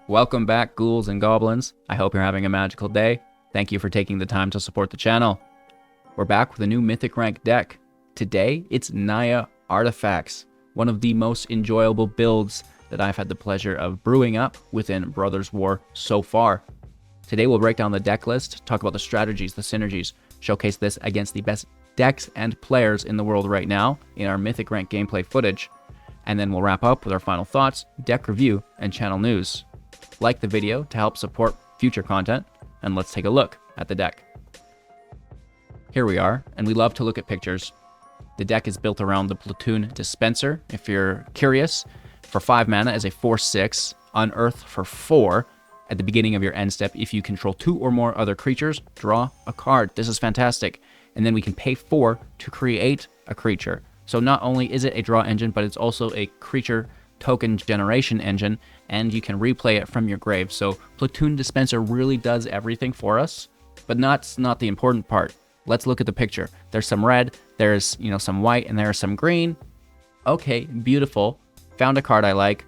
Welcome back, ghouls and goblins. I hope you're having a magical day. Thank you for taking the time to support the channel. We're back with a new Mythic Rank deck. Today, it's Naya Artifacts, one of the most enjoyable builds that I've had the pleasure of brewing up within Brothers War so far. Today, we'll break down the deck list, talk about the strategies, the synergies, showcase this against the best decks and players in the world right now in our Mythic Rank gameplay footage, and then we'll wrap up with our final thoughts, deck review, and channel news. Like the video to help support future content, and let's take a look at the deck. Here we are, and we love to look at pictures. The deck is built around the Platoon Dispenser, if you're curious, for 5 mana as a 4/6, unearth for 4. At the beginning of your end step, if you control 2 or more other creatures, draw a card. This is fantastic. And then we can pay 4 to create a creature. So not only is it a draw engine, but it's also a creature token generation engine, and you can replay it from your grave. So Platoon Dispenser really does everything for us, but that's not the important part. Let's look at the picture. There's some red, there's some white, and there's some green. Okay, beautiful. Found a card I like,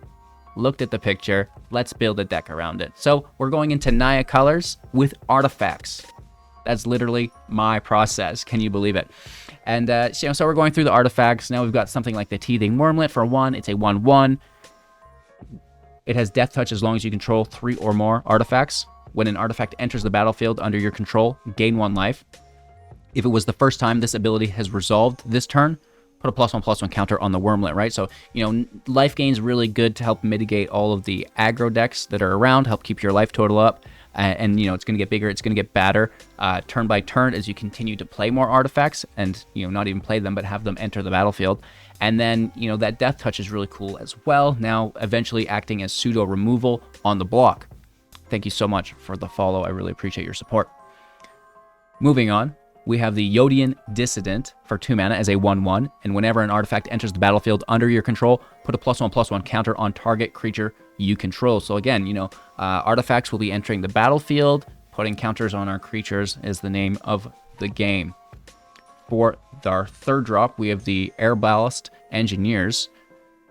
looked at the picture, let's build a deck around it. So we're going into Naya colors with artifacts. That's literally my process. Can you believe it? And so we're going through the artifacts. Now we've got something like the Teething Wurmlet for 1. It's a 1/1. It has Death Touch as long as you control 3 or more artifacts. When an artifact enters the battlefield under your control, gain 1 life. If it was the first time this ability has resolved this turn, put a +1/+1 counter on the Wurmlet, right? So, life gain is really good to help mitigate all of the aggro decks that are around, help keep your life total up. And it's going to get bigger, it's going to get badder turn by turn as you continue to play more artifacts and, not even play them, but have them enter the battlefield. And then, that Death Touch is really cool as well, now eventually acting as pseudo removal on the block. Thank you so much for the follow. I really appreciate your support. Moving on, we have the Yotian Dissident for 2 mana as a 1/1. And whenever an artifact enters the battlefield under your control, put a +1/+1 counter on target creature you control. So again, artifacts will be entering the battlefield. Putting counters on our creatures is the name of the game. For our third drop, we have the Arbalest Engineers,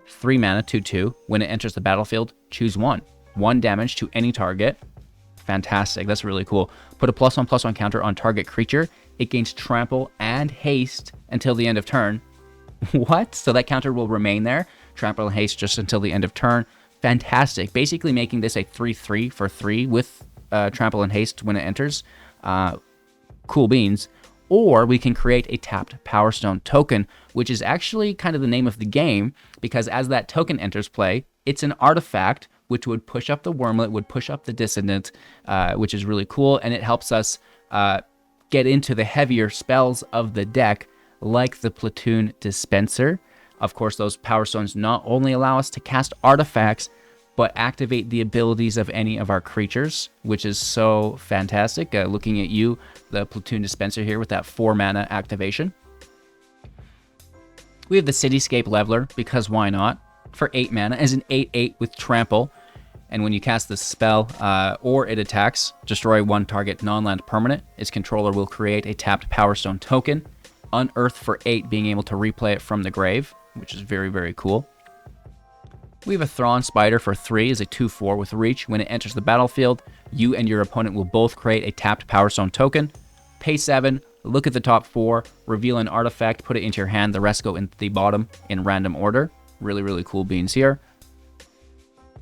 3 mana, 2/2. When it enters the battlefield, choose 1. 1 damage to any target. Fantastic, that's really cool. Put a +1/+1 counter on target creature. It gains trample and haste until the end of turn. What? So that counter will remain there. Trample and haste just until the end of turn. Fantastic. Basically making this a 3/3 for 3 with trample and haste when it enters. Cool beans. Or we can create a tapped Power Stone token, which is actually kind of the name of the game, because as that token enters play, it's an artifact which would push up the Wurmlet, would push up the Dissident, which is really cool, and it helps us get into the heavier spells of the deck, like the Platoon Dispenser. Of course, those Power Stones not only allow us to cast artifacts, but activate the abilities of any of our creatures, which is so fantastic. Looking at you, the Platoon Dispenser here with that 4 mana activation. We have the Cityscape Leveler, because why not? For 8 mana as an 8/8 with trample. And when you cast this spell or it attacks, destroy 1 target non-land permanent. Its controller will create a tapped Power Stone token. Unearth for 8, being able to replay it from the grave, which is very, very cool. We have a Thran Spider for 3 as a 2/4 with reach. When it enters the battlefield, you and your opponent will both create a tapped Power Stone token. Pay 7, look at the top 4, reveal an artifact, put it into your hand. The rest go into the bottom in random order. Really, really cool beans here.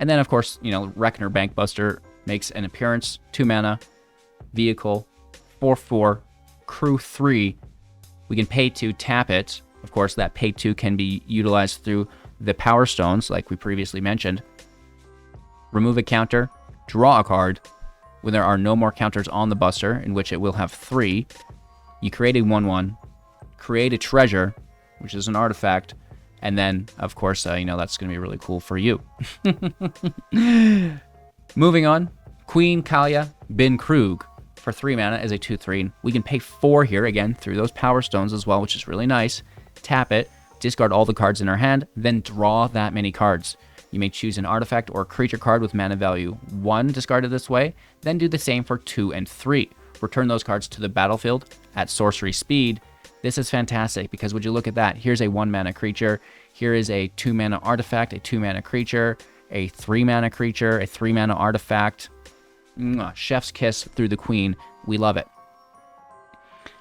And then, of course, Reckoner Bankbuster makes an appearance. 2 mana, vehicle, 4/4, crew 3. We can pay 2, tap it. Of course, that pay 2 can be utilized through the Power Stones, like we previously mentioned. Remove a counter, draw a card. When there are no more counters on the Buster, in which it will have 3, you create a 1/1, create a treasure, which is an artifact, and then, of course, that's going to be really cool for you. Moving on, Queen Kayla, bin-Kroog for 3 mana as a 2/3. We can pay 4 here, again, through those Power Stones as well, which is really nice. Tap it, discard all the cards in our hand, then draw that many cards. You may choose an artifact or creature card with mana value 1 discarded this way, then do the same for 2 and 3. Return those cards to the battlefield at sorcery speed. This is fantastic because would you look at that? Here's a 1 mana creature. Here is a 2 mana artifact, a 2 mana creature. a 3-mana creature, a 3-mana artifact. Mwah, chef's kiss through the Queen. We love it.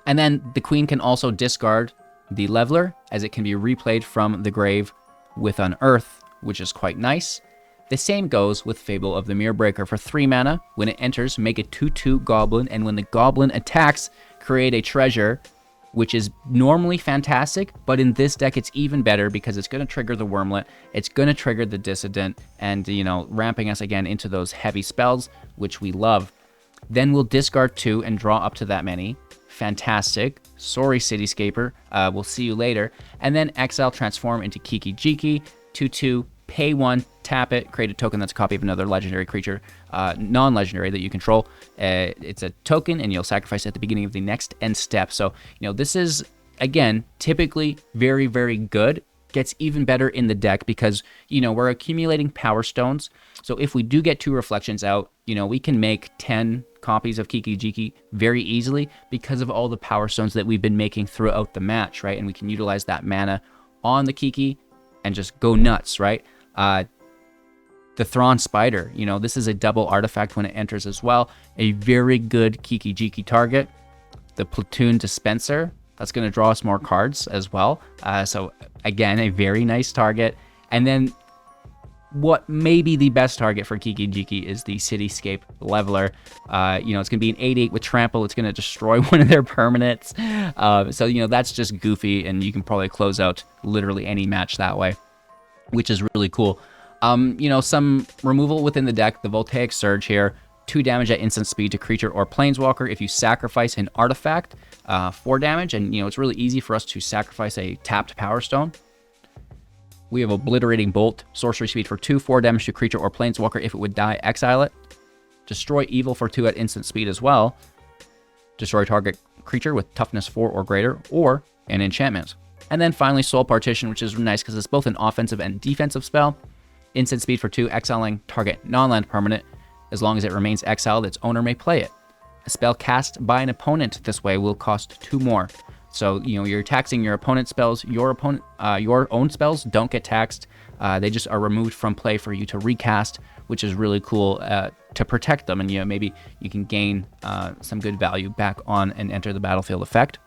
And then the Queen can also discard the Leveler, as it can be replayed from the grave with Unearth, which is quite nice. The same goes with Fable of the Mirrorbreaker. For 3 mana, when it enters, make a 2/2 goblin, and when the goblin attacks, create a treasure, which is normally fantastic, but in this deck it's even better because it's going to trigger the Wurmlet, it's going to trigger the Dissident, and, you know, ramping us again into those heavy spells, which we love. Then we'll discard 2 and draw up to that many. Fantastic. Sorry, Cityscaper. We'll see you later. And then exile, transform into Kiki-Jiki, 2/2, pay 1, tap it, create a token that's a copy of another legendary creature, non-legendary that you control. It's a token, and you'll sacrifice it at the beginning of the next end step. So, you know, this is, again, typically very, very good. Gets even better in the deck because, you know, we're accumulating Power Stones. So if we do get 2 reflections out, you know, we can make 10 copies of Kiki-Jiki very easily because of all the Power Stones that we've been making throughout the match, right? And we can utilize that mana on the Kiki and just go nuts, right? The Thran Spider, you know, this is a double artifact when it enters as well. A very good Kiki-Jiki target. The Platoon Dispenser, that's going to draw us more cards as well. So again, a very nice target. And then what may be the best target for Kiki-Jiki is the Cityscape Leveler. You know, it's going to be an 8/8 with trample. It's going to destroy one of their permanents. So, you know, that's just goofy, and you can probably close out literally any match that way, which is really cool. You know, some removal within the deck, the Voltaic Surge here, 2 damage at instant speed to creature or planeswalker if you sacrifice an artifact, 4 damage, and, you know, it's really easy for us to sacrifice a tapped Power Stone. We have Obliterating Bolt, sorcery speed for 2, 4 damage to creature or planeswalker. If it would die, exile it. Destroy evil for 2 at instant speed as well. Destroy target creature with toughness 4 or greater, or an enchantment. And then finally, Soul Partition, which is nice because it's both an offensive and defensive spell. Instant speed for 2, exiling target non-land permanent. As long as it remains exiled, its owner may play it. A spell cast by an opponent this way will cost 2 more. So, you know, you're taxing your opponent's spells. Your own spells don't get taxed. They just are removed from play for you to recast, which is really cool to protect them. And, you know, maybe you can gain some good value back on an enter the battlefield effect.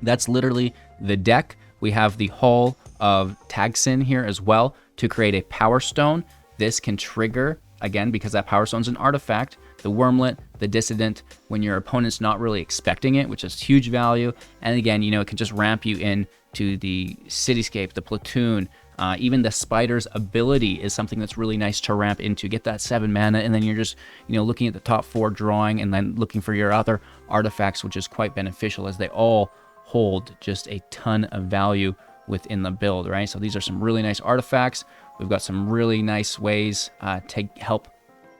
That's literally the deck. We have the Hall of Tagsin here as well to create a Power Stone. This can trigger, again, because that Power Stone's an artifact, the Wurmlet, the Dissident, when your opponent's not really expecting it, which is huge value. And again, you know, it can just ramp you in to the Cityscape, the Platoon. Even the Spider's ability is something that's really nice to ramp into. Get that 7 mana, and then you're just, you know, looking at the top 4 drawing, and then looking for your other artifacts, which is quite beneficial as they all hold just a ton of value within the build, right? So these are some really nice artifacts. We've got some really nice ways to help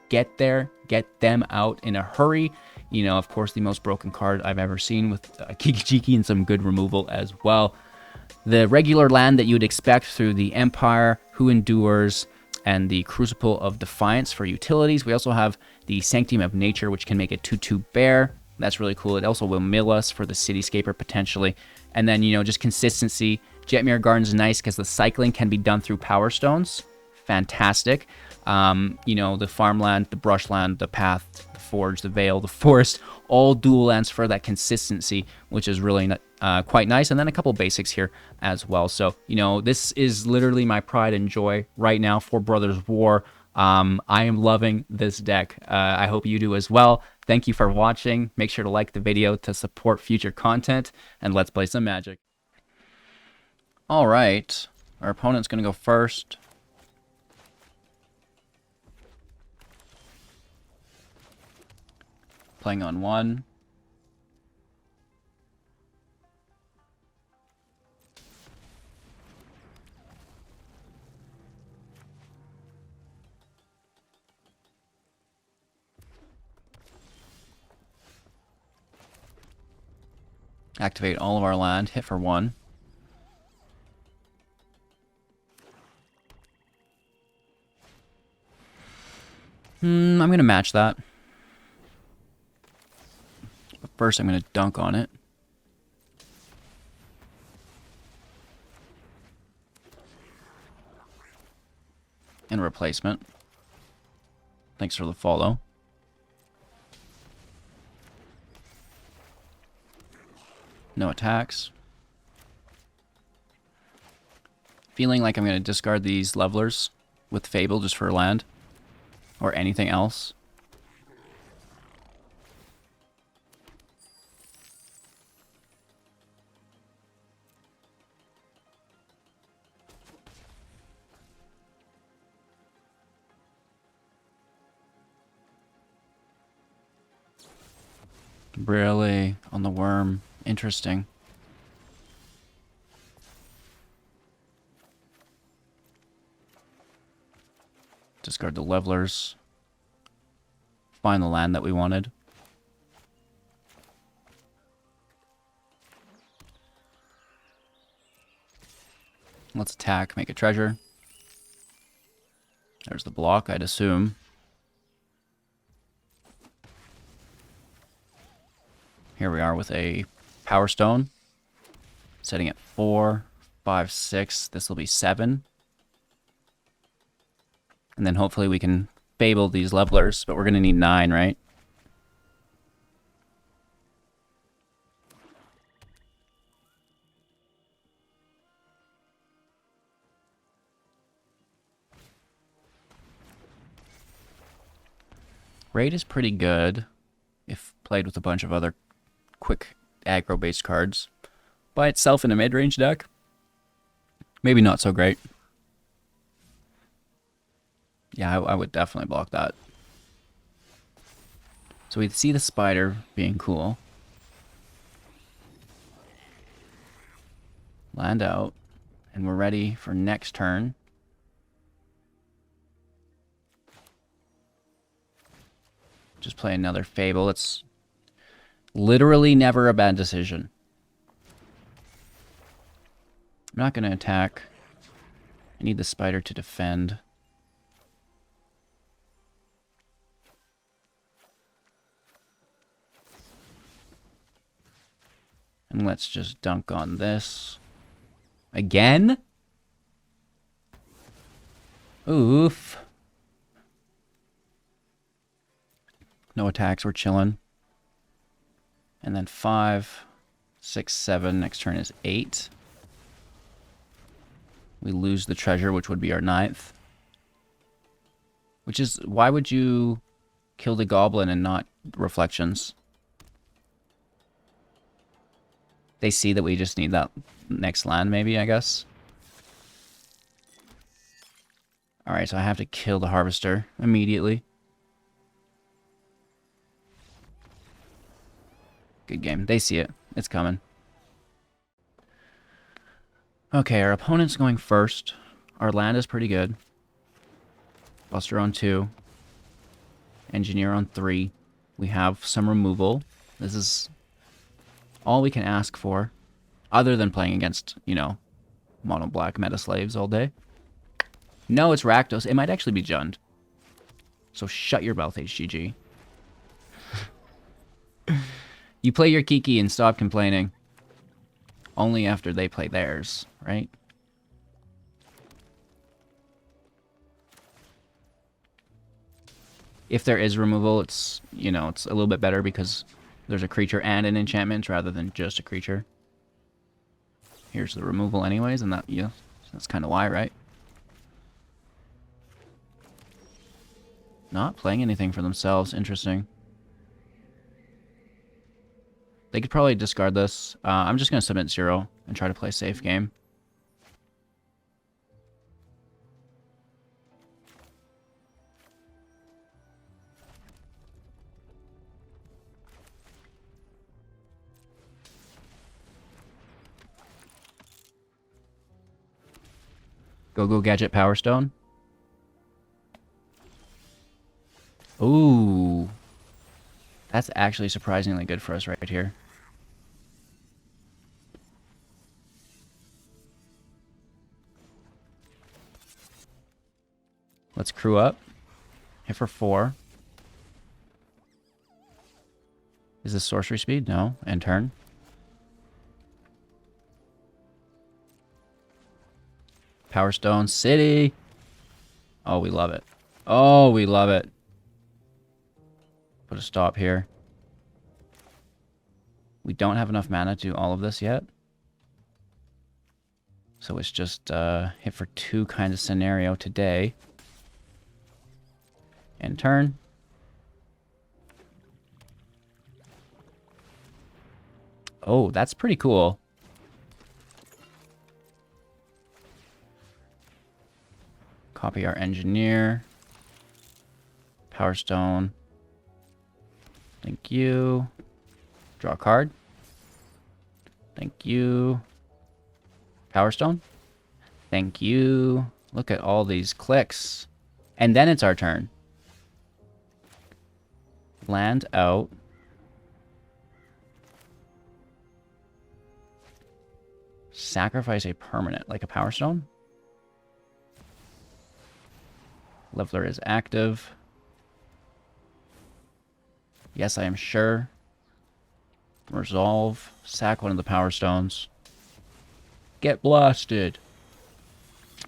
get them out in a hurry. You know, of course, the most broken card I've ever seen with Kiki-Jiki and some good removal as well. The regular land that you would expect through the Empire, Who Endures, and the Crucible of Defiance for utilities. We also have the Sanctum of Nature, which can make a 2/2 bear. That's really cool. It also will mill us for the Cityscaper potentially. And then, you know, just consistency. Jetmir Garden's nice because the cycling can be done through Power Stones. Fantastic. You know, the farmland, the brushland, the path, the forge, the vale, the forest, all dual lands for that consistency, which is really quite nice. And then a couple basics here as well. So, you know, this is literally my pride and joy right now for Brothers War. I am loving this deck. I hope you do as well. Thank you for watching. Make sure to like the video to support future content, and let's play some Magic. All right, our opponent's going to go first. Playing on 1. Activate all of our land, hit for 1. I'm going to match that. But first I'm going to dunk on it. and replacement. Thanks for the follow. No attacks. Feeling like I'm going to discard these levelers with Fable just for land. Or anything else. Really? On the worm. Interesting. Discard the levelers. Find the land that we wanted. Let's attack, make a treasure. There's the block, I'd assume. Here we are with a Power Stone. Setting at 4, 5, 6. This will be 7. And then hopefully we can Fable these levelers, but we're going to need 9, right? Raid is pretty good if played with a bunch of other quick aggro-based cards. By itself in a mid-range deck, maybe not so great. Yeah, I would definitely block that. So we see the spider being cool. Land out. And we're ready for next turn. Just play another Fable. It's literally never a bad decision. I'm not going to attack. I need the spider to defend. And let's just dunk on this. Again? Oof. No attacks, we're chilling. And then 5, 6, 7. Next turn is 8. We lose the treasure, which would be our 9th. Which is, why would you kill the goblin and not reflections? They see that we just need that next land, maybe, I guess. Alright, so I have to kill the harvester immediately. Good game. They see it. It's coming. Okay, our opponent's going first. Our land is pretty good. Buster on 2. Engineer on 3. We have some removal. This is all we can ask for, other than playing against, you know, mono black meta slaves all day. No, it's Rakdos. It might actually be Jund. So shut your mouth, HGG. You play your Kiki and stop complaining. Only after they play theirs, right? If there is removal, it's, you know, it's a little bit better because there's a creature and an enchantment rather than just a creature. Here's the removal anyways, and that, yeah, that's kind of why, right? Not playing anything for themselves. Interesting. They could probably discard this. I'm just going to submit 0 and try to play a safe game. Go Gadget Power Stone. Ooh. That's actually surprisingly good for us right here. Let's crew up. Hit for 4. Is this sorcery speed? No. End turn. Power Stone City. Oh, we love it. Oh, we love it. Put a stop here. We don't have enough mana to do all of this yet. So it's just hit for 2 kind of scenario today. And turn. Oh, that's pretty cool. Copy our engineer. Power Stone. Thank you. Draw a card. Thank you. Power Stone. Thank you. Look at all these clicks. And then it's our turn. Land out. Sacrifice a permanent, like a Power Stone. Leveler is active. Yes, I am sure. Resolve. Sack one of the Power Stones. Get blasted.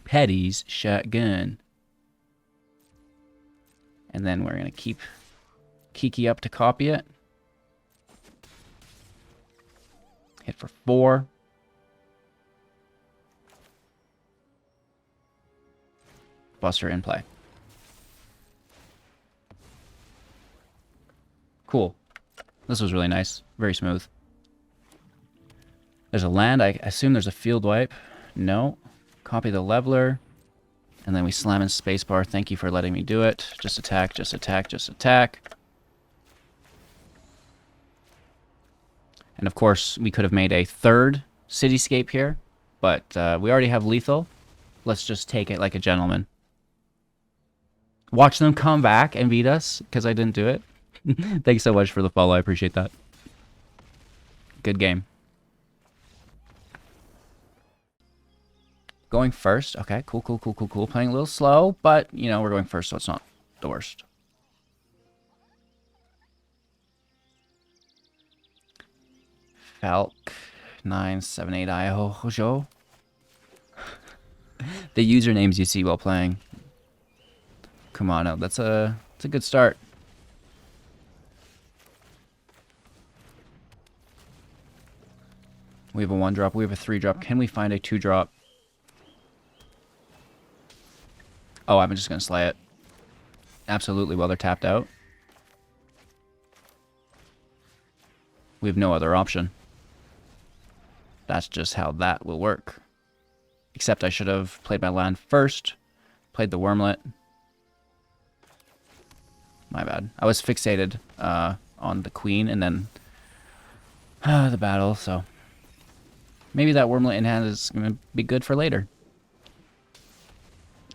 Petty's shotgun. And then we're going to keep Kiki up to copy it. Hit for 4. Buster in play. Cool. This was really nice. Very smooth. There's a land. I assume there's a field wipe. No. Copy the leveler. And then we slam in spacebar. Thank you for letting me do it. Just attack, just attack, just attack. And of course, we could have made a 3rd Cityscape here. But we already have lethal. Let's just take it like a gentleman. Watch them come back and beat us because I didn't do it. Thanks so much for the follow. I appreciate that. Good game. Going first. Okay, cool, cool, cool, cool, cool. Playing a little slow, but, you know, we're going first, so it's not the worst. Falk 978 Eiganjo. The usernames you see while playing. Come on out. That's a good start. We have a 1-drop. We have a 3-drop. Can we find a 2-drop? Oh, I'm just going to slay it. Absolutely, while they're tapped out. We have no other option. That's just how that will work. Except I should have played my land first. Played the Wurmlet. My bad. I was fixated on the Queen and then the battle, so... Maybe that Wurmlet in hand is going to be good for later.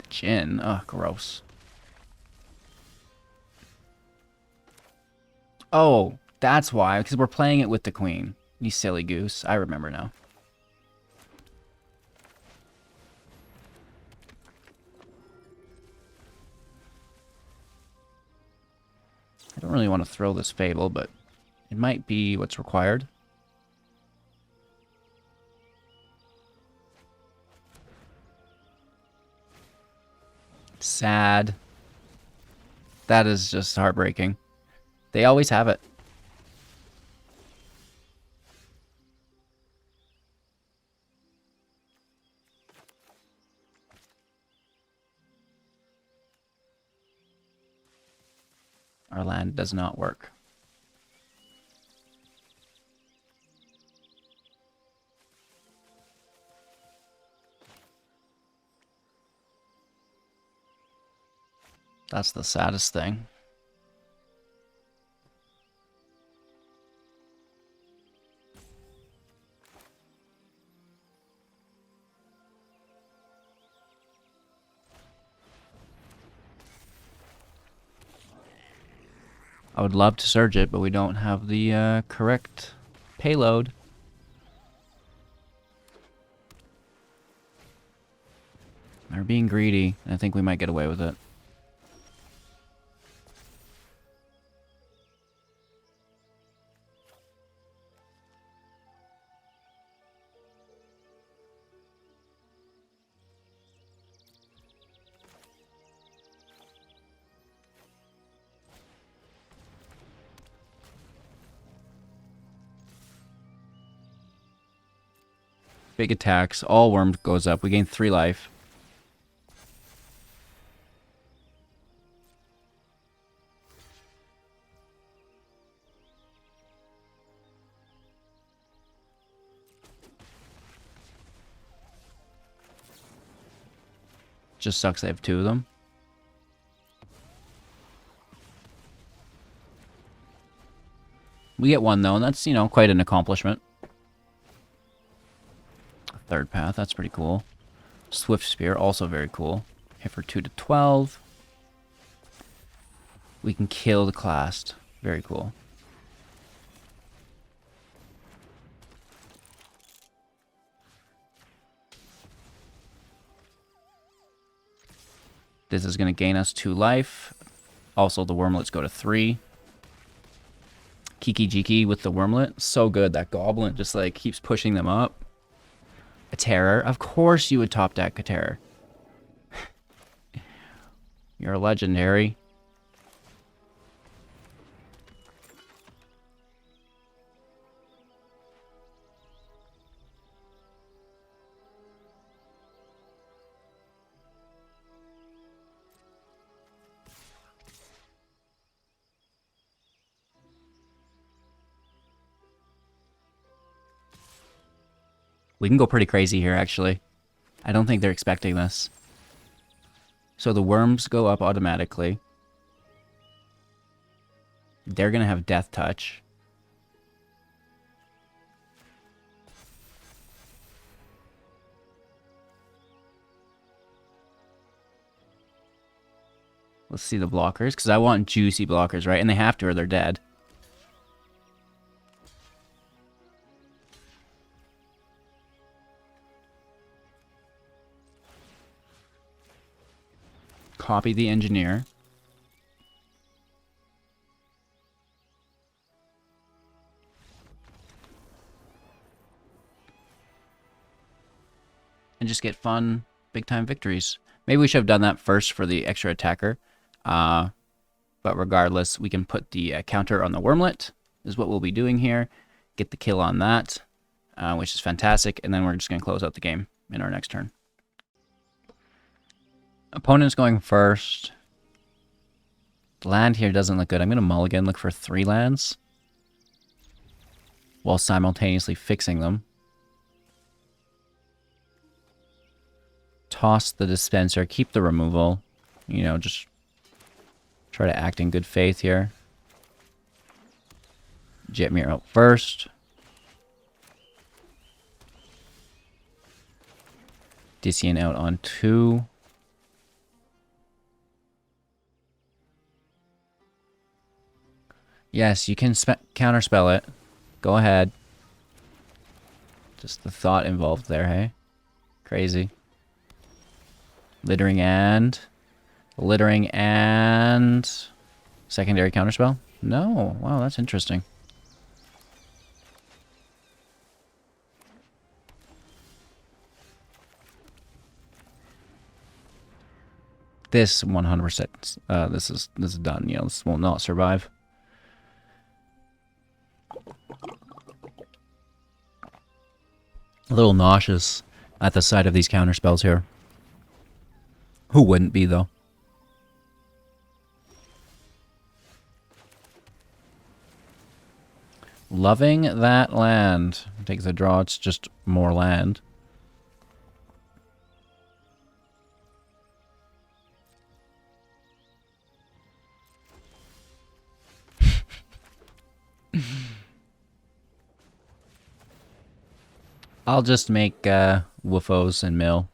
Jin. Ugh, gross. Oh, that's why. Because we're playing it with the Queen. You silly goose. I remember now. I don't really want to throw this Fable, but it might be what's required. Sad. That is just heartbreaking. They always have it. Our land does not work. That's the saddest thing. I would love to surge it, but we don't have the correct payload. They're being greedy, and I think we might get away with it. Big attacks. All worm goes up. We gain 3 life. Just sucks they have 2 of them. We get 1 though, and that's, you know, quite an accomplishment. Third path, that's pretty cool. Swift Spear, also very cool. Hit for 2 to 12. We can kill the classed. Very cool. This is going to gain us 2 life. Also, the Wurmlets go to 3. Kiki Jiki with the Wurmlet. So good. That Goblin just like keeps pushing them up. A Terror. Of course you would top deck a Terror. You're a legendary. We can go pretty crazy here, actually. I don't think they're expecting this. So the worms go up automatically. They're going to have Death Touch. Let's see the blockers, because I want juicy blockers, right? And they have to or they're dead. Copy the engineer. And just get fun, big-time victories. Maybe we should have done that first for the extra attacker. But regardless, we can put the counter on the Wurmlet, is what we'll be doing here. Get the kill on that, which is fantastic. And then we're just going to close out the game in our next turn. Opponent's going first. The land here doesn't look good. I'm going to mulligan, look for 3 lands. While simultaneously fixing them. Toss the dispenser, keep the removal. You know, just try to act in good faith here. Jetmir out first. Dissident out on 2. Yes, you can counterspell it. Go ahead. Just the thought involved there, hey? Crazy. Littering and... Secondary counterspell? No. Wow, that's interesting. This 100%. This is done. You know, this will not survive. A little nauseous at the sight of these counterspells here. Who wouldn't be, though? Loving that land. Take the draw, it's just more land. I'll just make woofos and mill.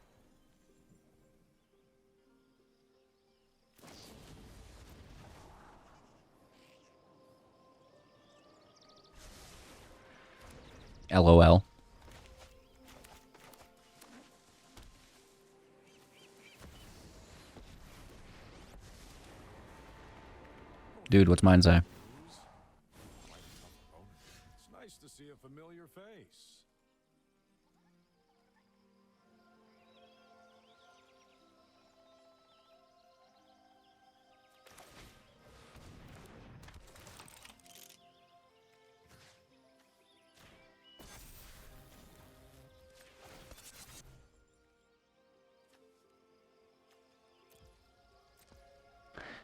LOL. Dude, what's mine's eye? It's nice to see a familiar face.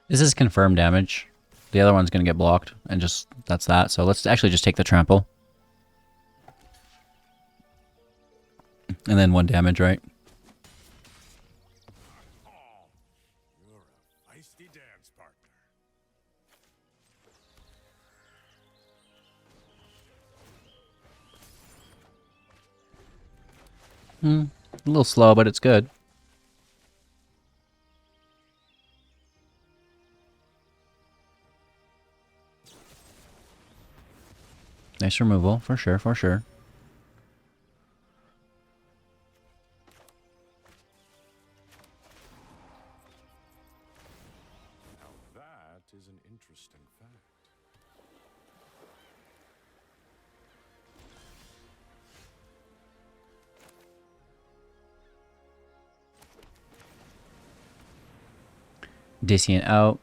This is confirmed damage. The other one's going to get blocked, and just that's that. So let's actually just take the trample. And then 1 damage, right? You're a feisty dance partner. A little slow, but it's good. Nice removal, for sure, for sure. Now that is an interesting fact. Dissident out.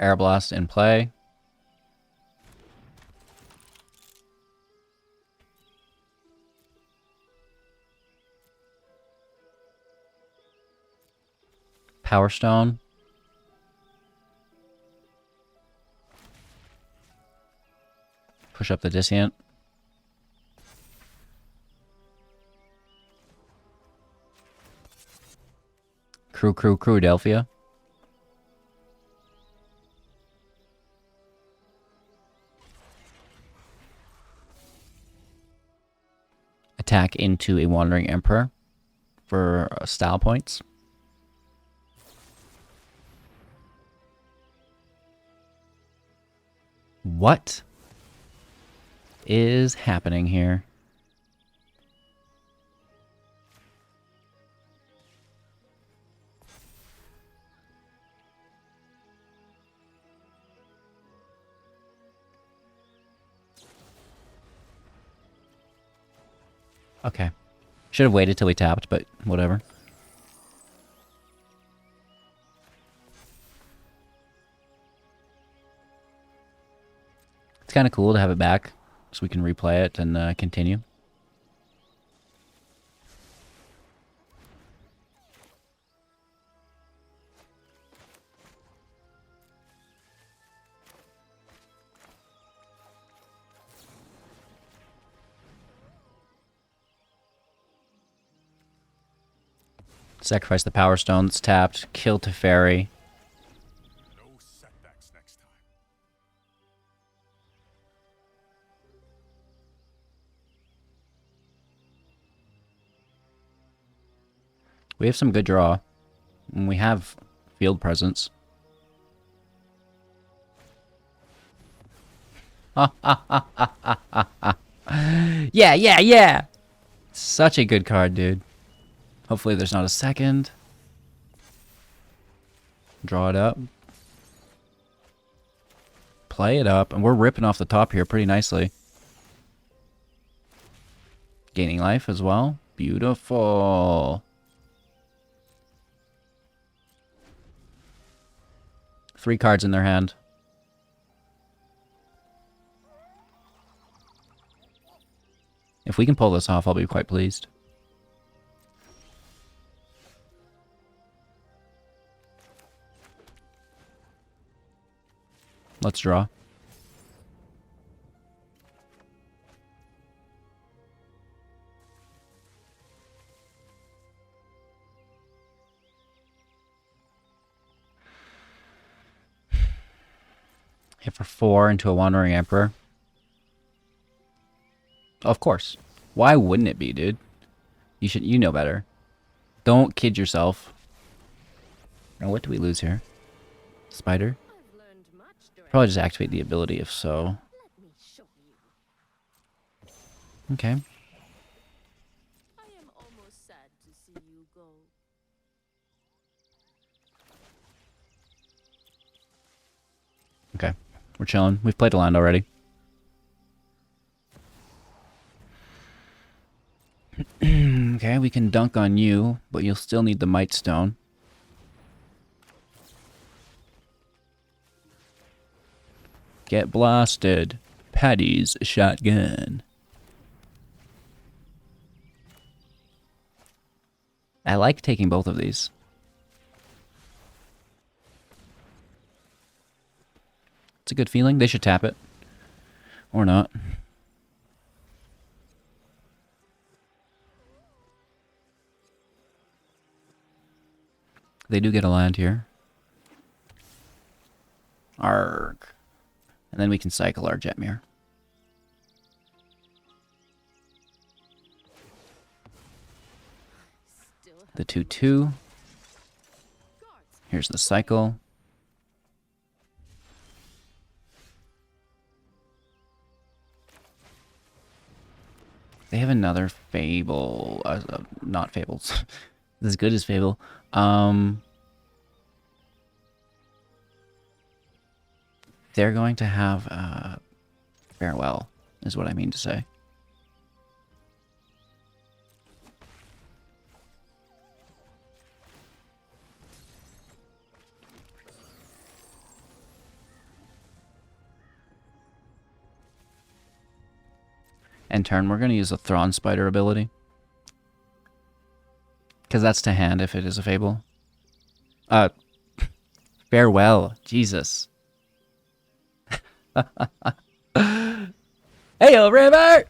Arbalest in play. Power Stone. Push up the Dissident. Delphia. Attack into a Wandering Emperor for style points. What is happening here? Okay. Should have waited till we tapped, but whatever. It's kind of cool to have it back so we can replay it and continue. Sacrifice the Power Stone that's tapped. Kill Teferi. No setbacks next time. We have some good draw. And we have field presence. Yeah! Such a good card, dude. Hopefully there's not a second. Draw it up. Play it up. And we're ripping off the top here pretty nicely. Gaining life as well. Beautiful. 3 cards in their hand. If we can pull this off, I'll be quite pleased. Let's draw. Hit for 4 into a Wandering Emperor. Of course. Why wouldn't it be, dude? You know better. Don't kid yourself. Now, what do we lose here? Spider? Probably just activate the ability if so. Okay. I am almost sad to see you go. Okay. We're chilling. We've played a land already. Okay, we can dunk on you, but you'll still need the Might Stone. Get blasted. Paddy's shotgun. I like taking both of these. It's a good feeling. They should tap it. Or not. They do get a land here. Arg. And then we can cycle our Jetmir. The 2/2. Here's the cycle. They have another Fable. Not Fables. As good as Fable. They're going to have Farewell, is what I mean to say. And turn, we're going to use a Thran Spider ability. Because that's to hand if it is a Fable. Farewell. Jesus. Hey, River!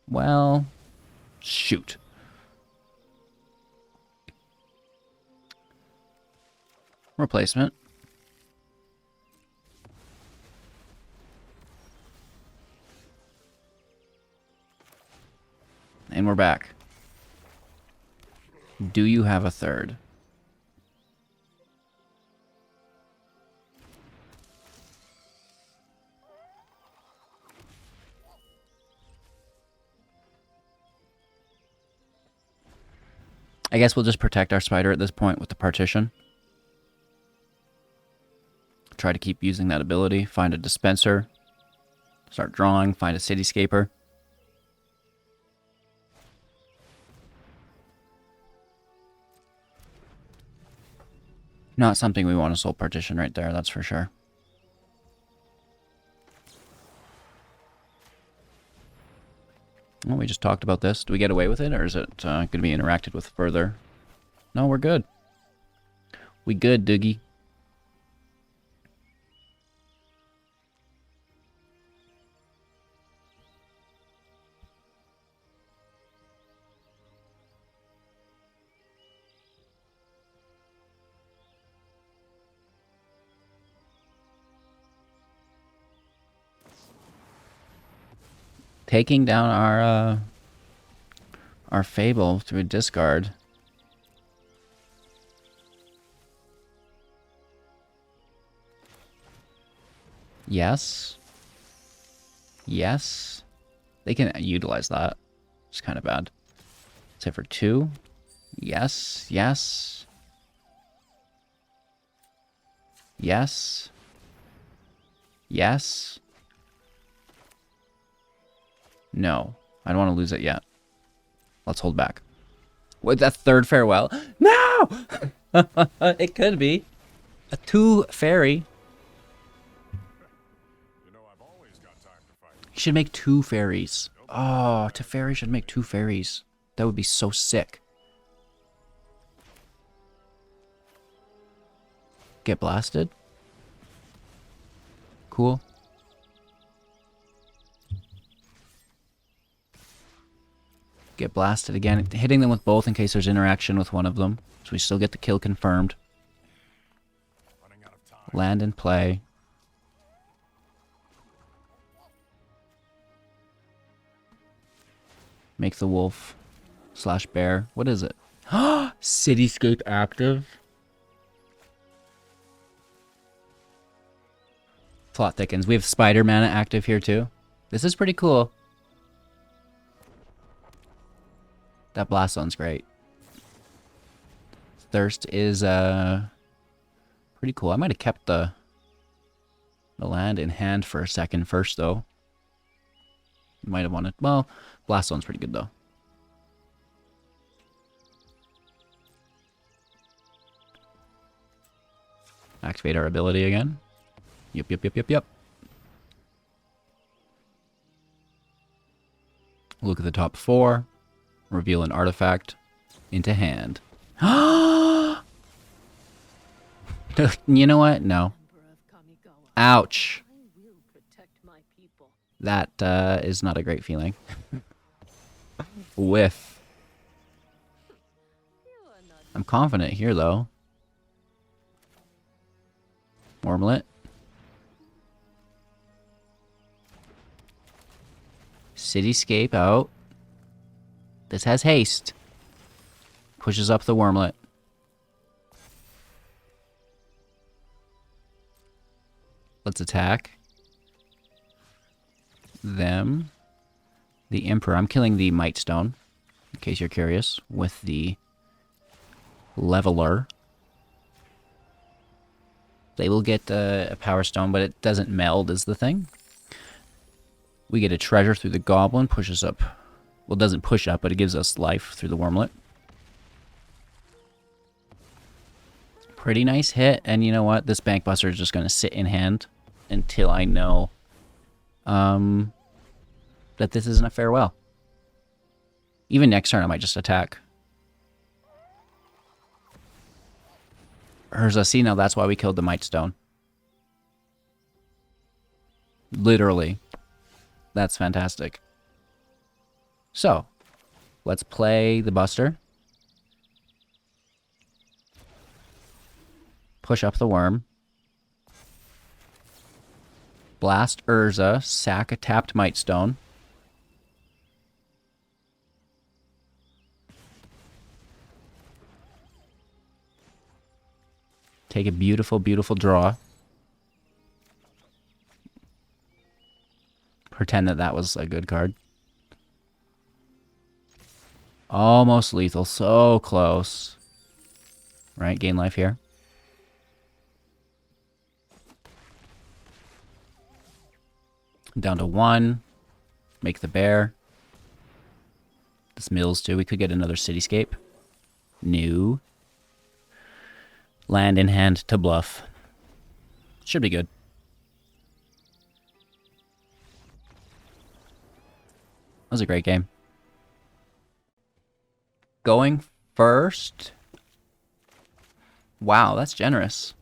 Well, shoot. Replacement. And we're back. Do you have a third? I guess we'll just protect our spider at this point with the partition. Try to keep using that ability. Find a dispenser. Start drawing. Find a cityscaper. Not something we want to soul partition right there, that's for sure. Well, we just talked about this. Do we get away with it, or is it going to be interacted with further? No, we're good. We good, Doogie. Taking down our Fable through a discard. Yes. Yes. They can utilize that. It's kind of bad. Say for 2. Yes. Yes. Yes. Yes. No, I don't want to lose it yet. Let's hold back. With that third farewell? No! It could be. A 2 fairy. You know, I've always got time to fight. He should make 2 fairies. Oh, Teferi should make 2 fairies. That would be so sick. Get blasted. Cool. Get blasted again, hitting them with both in case there's interaction with one of them. So we still get the kill confirmed. Running out of time. Land and play. Make the wolf / bear. What is it? Cityscape active. Plot thickens. We have Spider Mana active here too. This is pretty cool. That blast zone's great. Thirst is pretty cool. I might have kept the land in hand for a second first though. Might have wanted. Well, blast zone's pretty good though. Activate our ability again. Yep. Look at the top 4. Reveal an artifact into hand. You know what? No. Ouch. That is not a great feeling. Whiff. I'm confident here, though. Wurmlet. Cityscape out. This has haste. Pushes up the Wurmlet. Let's attack them. The Emperor. I'm killing the Might Stone, in case you're curious, with the Leveler. They will get a Power Stone, but it doesn't meld is the thing. We get a treasure through the Goblin, pushes up. Well, it doesn't push up, but it gives us life through the Wurmlet. Pretty nice hit, and you know what? This Bankbuster is just going to sit in hand until I know that this isn't a farewell. Even next turn, I might just attack. Urza, see, now that's why we killed the Might Stone. Literally. That's fantastic. So, let's play the Buster. Push up the Worm. Blast Urza. Sack a tapped Might Stone. Take a beautiful, beautiful draw. Pretend that that was a good card. Almost lethal. So close. Right, gain life here. Down to 1. Make the bear. This mills too. We could get another Cityscape. New. Land in hand to bluff. Should be good. That was a great game. Going first. Wow, that's generous.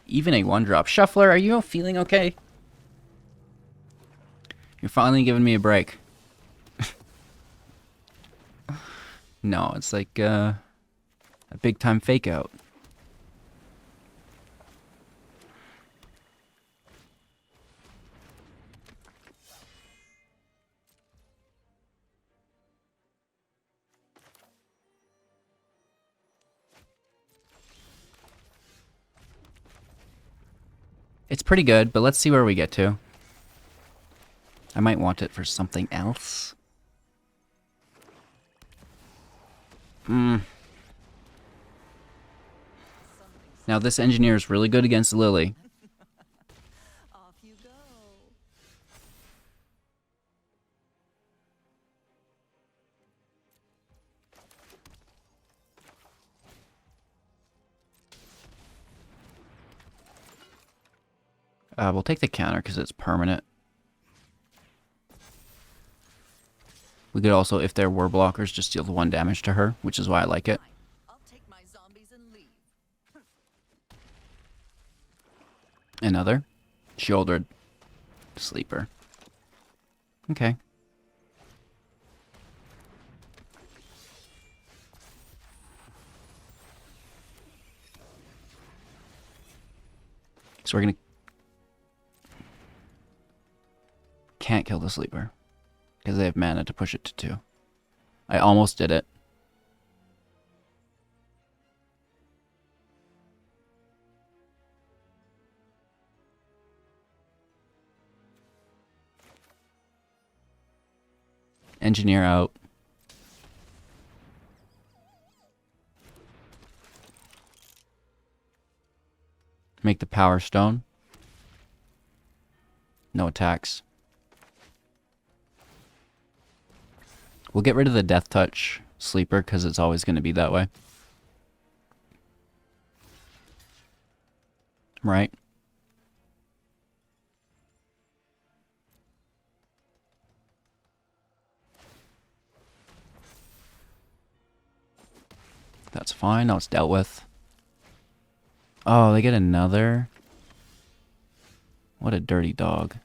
Even a 1-drop. Shuffler, are you feeling okay? You're finally giving me a break. No, it's like a big time fake out. It's pretty good, but let's see where we get to. I might want it for something else. Now this engineer is really good against Lily. Off you go. We'll take the counter because it's permanent. We could also, if there were blockers, just deal the 1 damage to her, which is why I like it. I'll take my zombies and leave. Another shouldered sleeper. Okay. So we're gonna can't kill the sleeper because they have mana to push it to 2. I almost did it. Engineer out. Make the power stone. No attacks. We'll get rid of the death touch sleeper because it's always going to be that way. Right? That's fine. Now it's dealt with. Oh, they get another. What a dirty dog.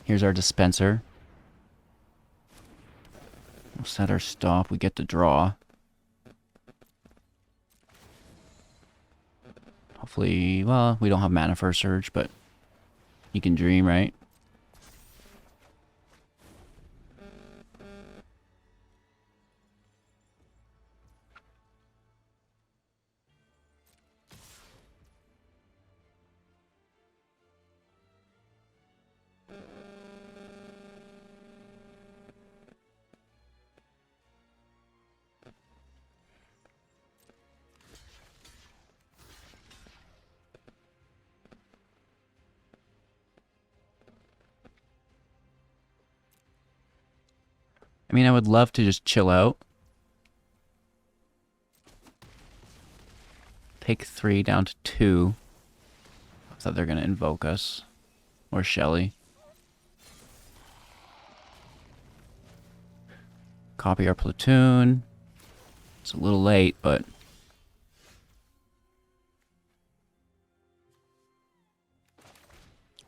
Here's our dispenser. We'll set our stop. We get to draw. Hopefully, well, we don't have mana for a surge, but you can dream, right? I mean, I would love to just chill out. Take 3 down to 2. I thought they were going to invoke us. Or Shelly. Copy our platoon. It's a little late, but...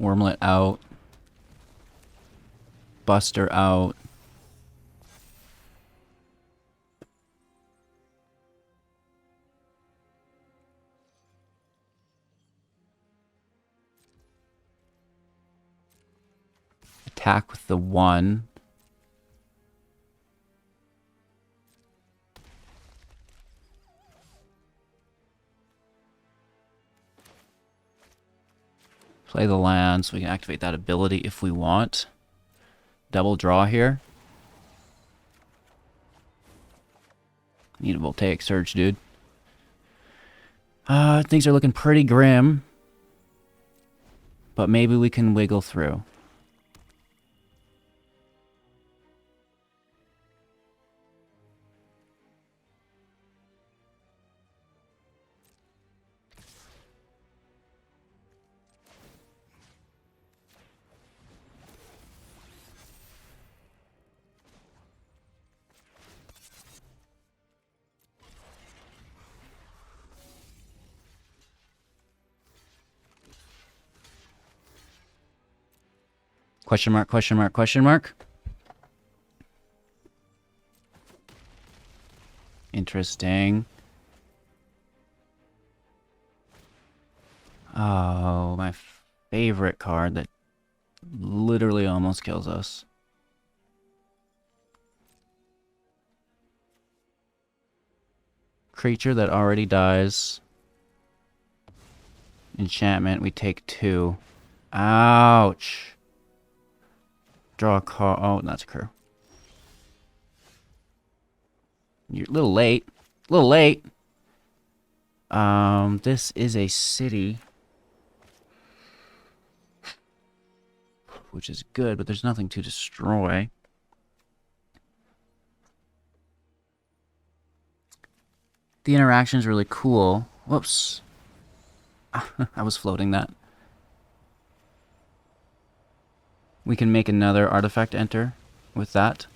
Wurmlet out. Buster out. Attack with the 1. Play the land so we can activate that ability if we want. Double draw here. Need a voltaic surge, dude. Things are looking pretty grim. But maybe we can wiggle through. Question mark, question mark, question mark. Interesting. Oh, my favorite card that literally almost kills us. Creature that already dies. Enchantment, we take 2. Ouch. Draw a card. Oh, that's a crew. You're a little late. A little late. This is a city. Which is good, but there's nothing to destroy. The interaction is really cool. Whoops. I was floating that. We can make another artifact enter with that.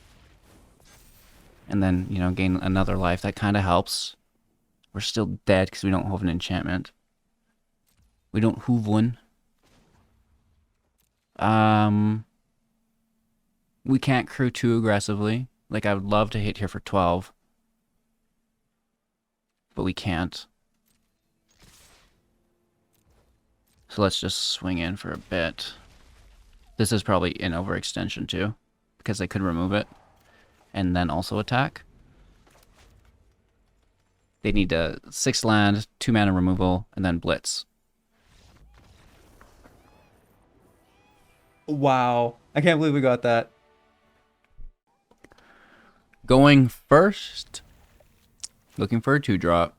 And then, you know, gain another life. That kind of helps. We're still dead because we don't have an enchantment. We don't have one. We can't crew too aggressively. Like, I would love to hit here for 12. But we can't. So let's just swing in for a bit. This is probably an overextension too, because they could remove it and then also attack. They need a 6 land, 2 mana removal, and then blitz. Wow. I can't believe we got that. Going first. Looking for a 2-drop.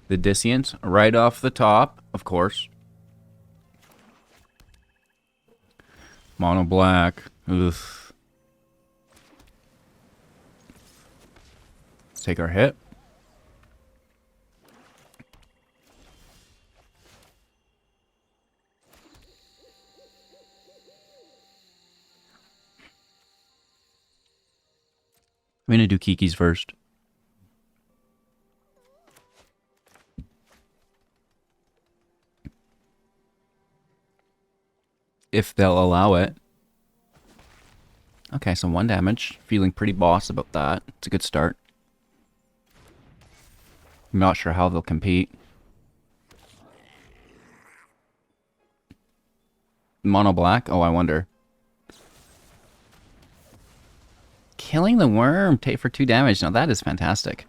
The Dissident right off the top, of course. Mono black. Ugh. Let's take our hit. I'm gonna do Kiki's first. If they'll allow it. Okay, so 1 damage. Feeling pretty boss about that. It's a good start. I'm not sure how they'll compete. Mono black? Oh, I wonder. Killing the worm for 2 damage. Now that is fantastic.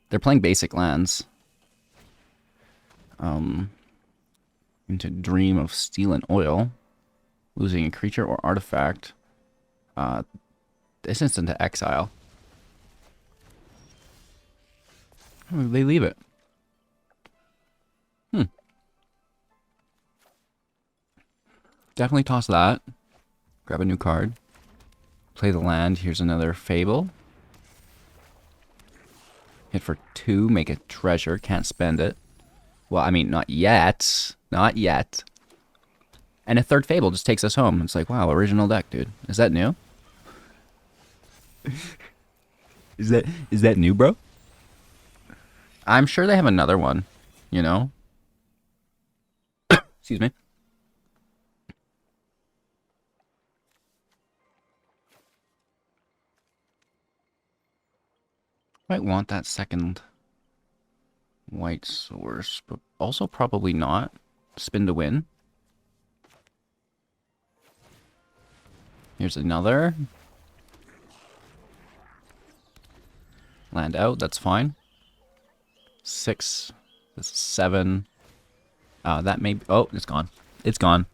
They're playing basic lands. Into Dream of Steel and Oil. Losing a creature or artifact. This instant to exile. Oh, they leave it. Definitely toss that. Grab a new card. Play the land. Here's another Fable. Hit for 2. Make a treasure. Can't spend it. Well, I mean, not yet. Not yet. And a 3rd Fable just takes us home. It's like, wow, original deck, dude. Is that new? Is that new, bro? I'm sure they have another one, you know? Excuse me. Might want that 2nd white source, but also probably not. Spin to win. Here's another. Land out, that's fine. 6. This is 7. That may be... Oh, it's gone. It's gone.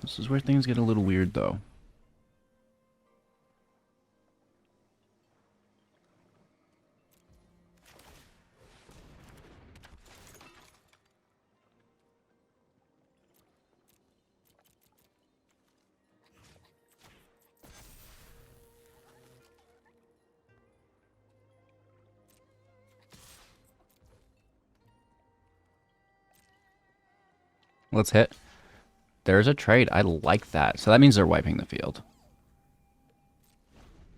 This is where things get a little weird, though. Let's hit. There's a trade. I like that. So that means they're wiping the field.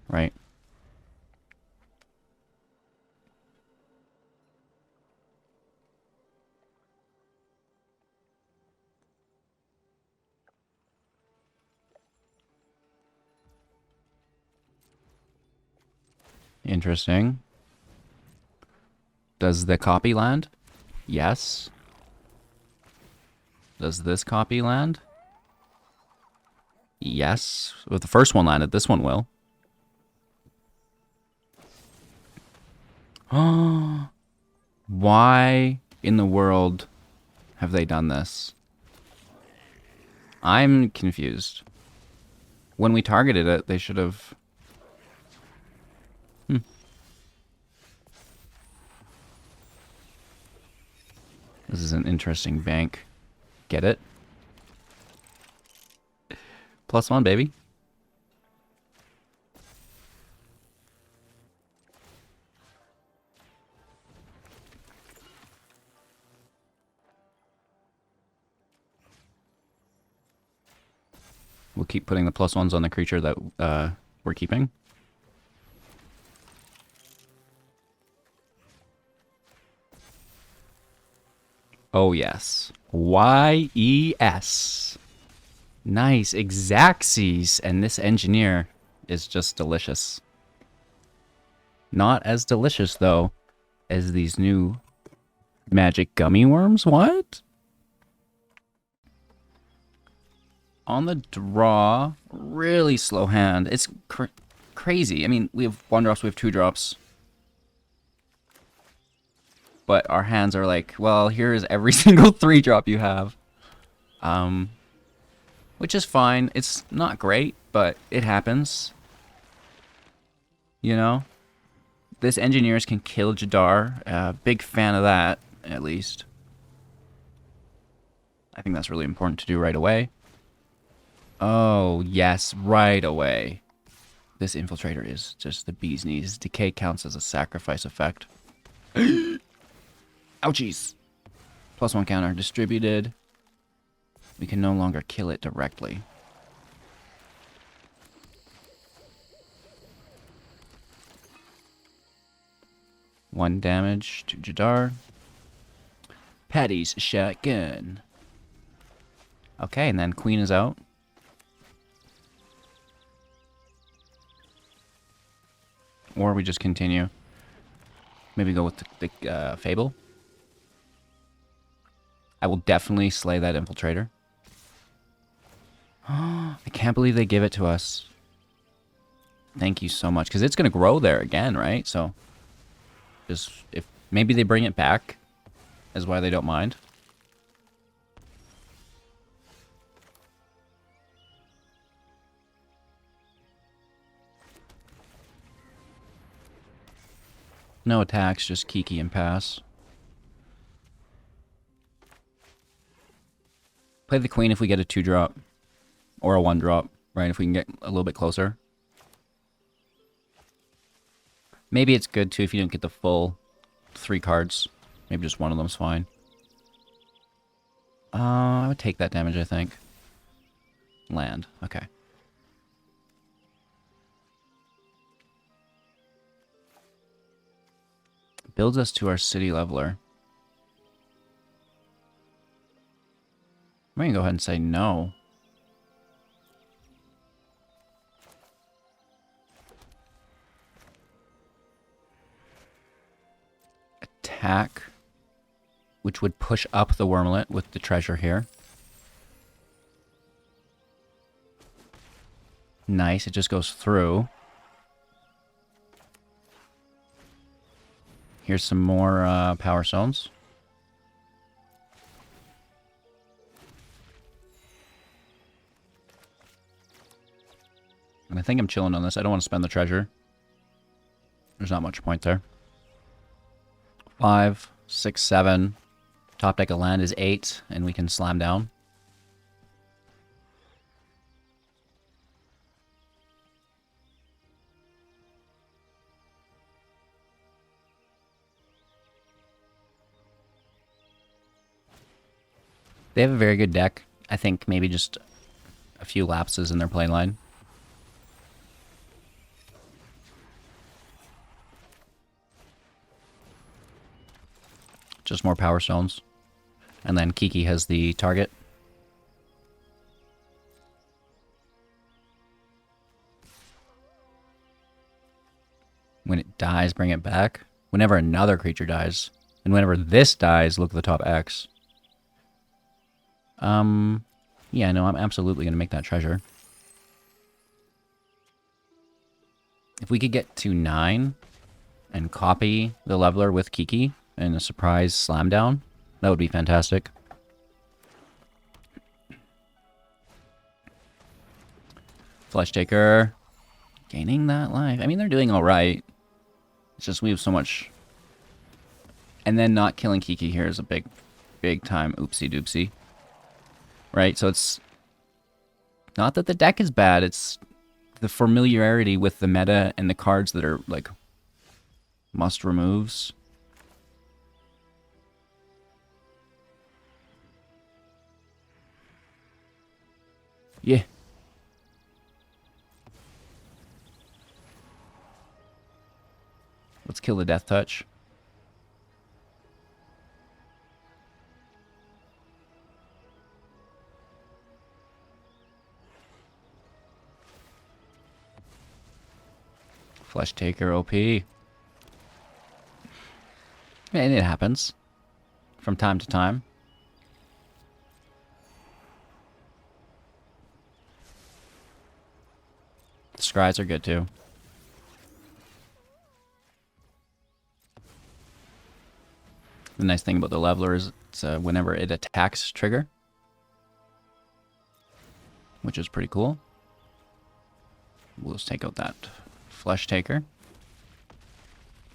Right? Interesting. Does the copy land? Yes. Does this copy land? Yes. If the first one landed, this one will. Why in the world have they done this? I'm confused. When we targeted it, they should have... This is an interesting bank. Get it? +1, baby. We'll keep putting the +1s on the creature that we're keeping. Oh, yes. Y-E-S. Nice. Exacxies. And this engineer is just delicious. Not as delicious, though, as these new magic gummy worms. What? On the draw, really slow hand. It's crazy. I mean, we have 1-drops, we have 2-drops. But our hands are like, well, here's every single 3-drop you have. Which is fine. It's not great, but it happens. You know? This Engineers can kill Jadar. Big fan of that, at least. I think that's really important to do right away. Oh, yes, right away. This Infiltrator is just the bee's knees. Decay counts as a sacrifice effect. Ouchies. +1 counter distributed. We can no longer kill it directly. One damage to Jadar. Patty's shotgun. Okay, and then Queen is out. Or we just continue. Maybe go with the Fable. I will definitely slay that Infiltrator. I can't believe they give it to us. Thank you so much. Because it's going to grow there again, right? So, just if maybe they bring it back, is why they don't mind. No attacks, just Kiki and pass. Play the Queen if we get a 2-drop. Or a 1-drop, right? If we can get a little bit closer. Maybe it's good too if you don't get the full 3 cards. Maybe just one of them's fine. I would take that damage, I think. Land, okay. Builds us to our city leveler. I'm going to go ahead and say no. Attack, which would push up the Wurmlet with the treasure here. Nice, it just goes through. Here's some more power stones. And I think I'm chilling on this. I don't want to spend the treasure. There's not much point there. 5, 6, 7. Top deck of land is 8, and we can slam down. They have a very good deck. I think maybe just a few lapses in their play line. Just more power stones. And then Kiki has the target. When it dies, bring it back. Whenever another creature dies. And whenever this dies, look at the top X. Yeah, no, I'm absolutely going to make that treasure. If we could get to 9 and copy the leveler with Kiki and a surprise slam down, that would be fantastic. Flesh Taker. Gaining that life. I mean, they're doing alright. It's just we have so much. And then not killing Kiki here is a big, big time oopsie doopsie. Right, so it's not that the deck is bad, it's the familiarity with the meta and the cards that are, like, must removes. Yeah. Let's kill the Death Touch. Flesh Taker OP. And it happens. From time to time. The Scries are good too. The nice thing about the leveler is it's whenever it attacks trigger. Which is pretty cool. We'll just take out that Flesh Taker.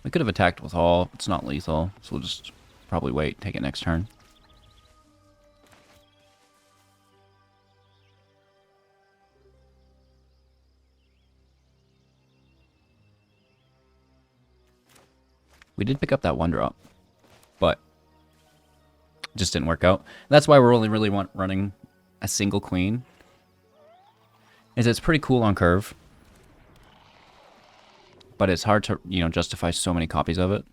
We could have attacked with Hall. It's not lethal, so we'll just probably wait, take it next turn. We did pick up that 1-drop, but Just didn't work out. That's why we're only really running a single queen. Is it's pretty cool on curve, but it's hard to, you know, justify so many copies of it.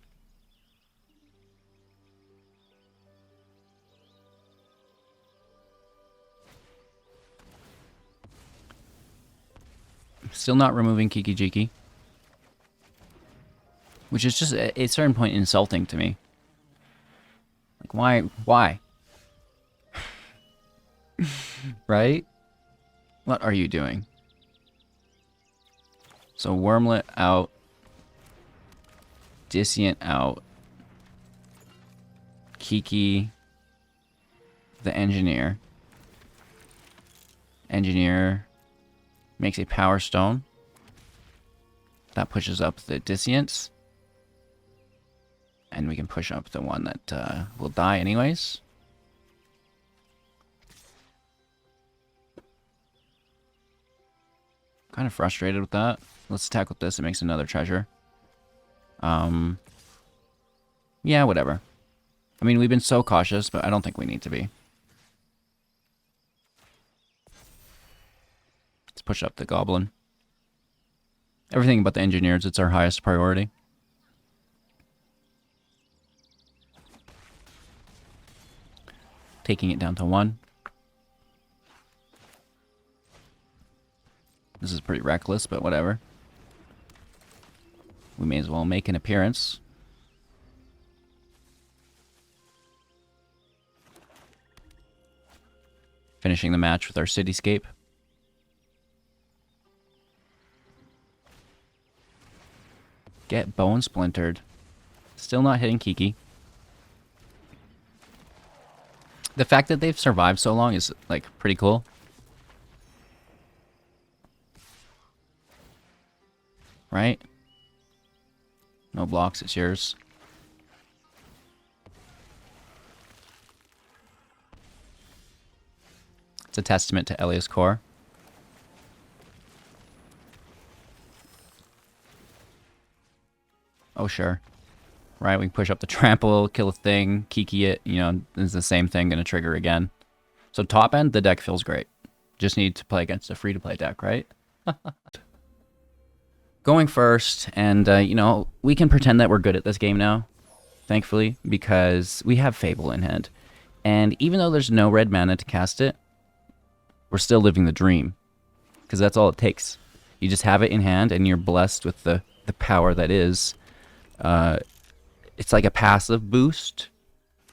Still not removing Kiki Jiki, which is just at a certain point insulting to me. Like, why? Right? What are you doing? So Wurmlet out. Dissident out. Kiki. The Engineer. Engineer makes a Power Stone. That pushes up the Dissidents. And we can push up the one that will die anyways. Kind of frustrated with that. Let's attack with this. It makes another treasure. Yeah, whatever. I mean, we've been so cautious, but I don't think we need to be. Let's push up the Goblin. Everything but the Engineers, it's our highest priority. Taking it down to 1. This is pretty reckless, but whatever. We may as well make an appearance. Finishing the match with our Cityscape. Get Bone Splintered. Still not hitting Kiki. The fact that they've survived so long is, like, pretty cool. Right? No blocks, it's yours. It's a testament to Elias Core. Oh, sure. Right, we can push up the trample, kill a thing, Kiki it, you know, it's the same thing, gonna trigger again. So top end, the deck feels great. Just need to play against a free-to-play deck, right? Going first, and, you know, we can pretend that we're good at this game now, thankfully, because we have Fable in hand. And even though there's no red mana to cast it, we're still living the dream, because that's all it takes. You just have it in hand, and you're blessed with the power that is. It's like a passive boost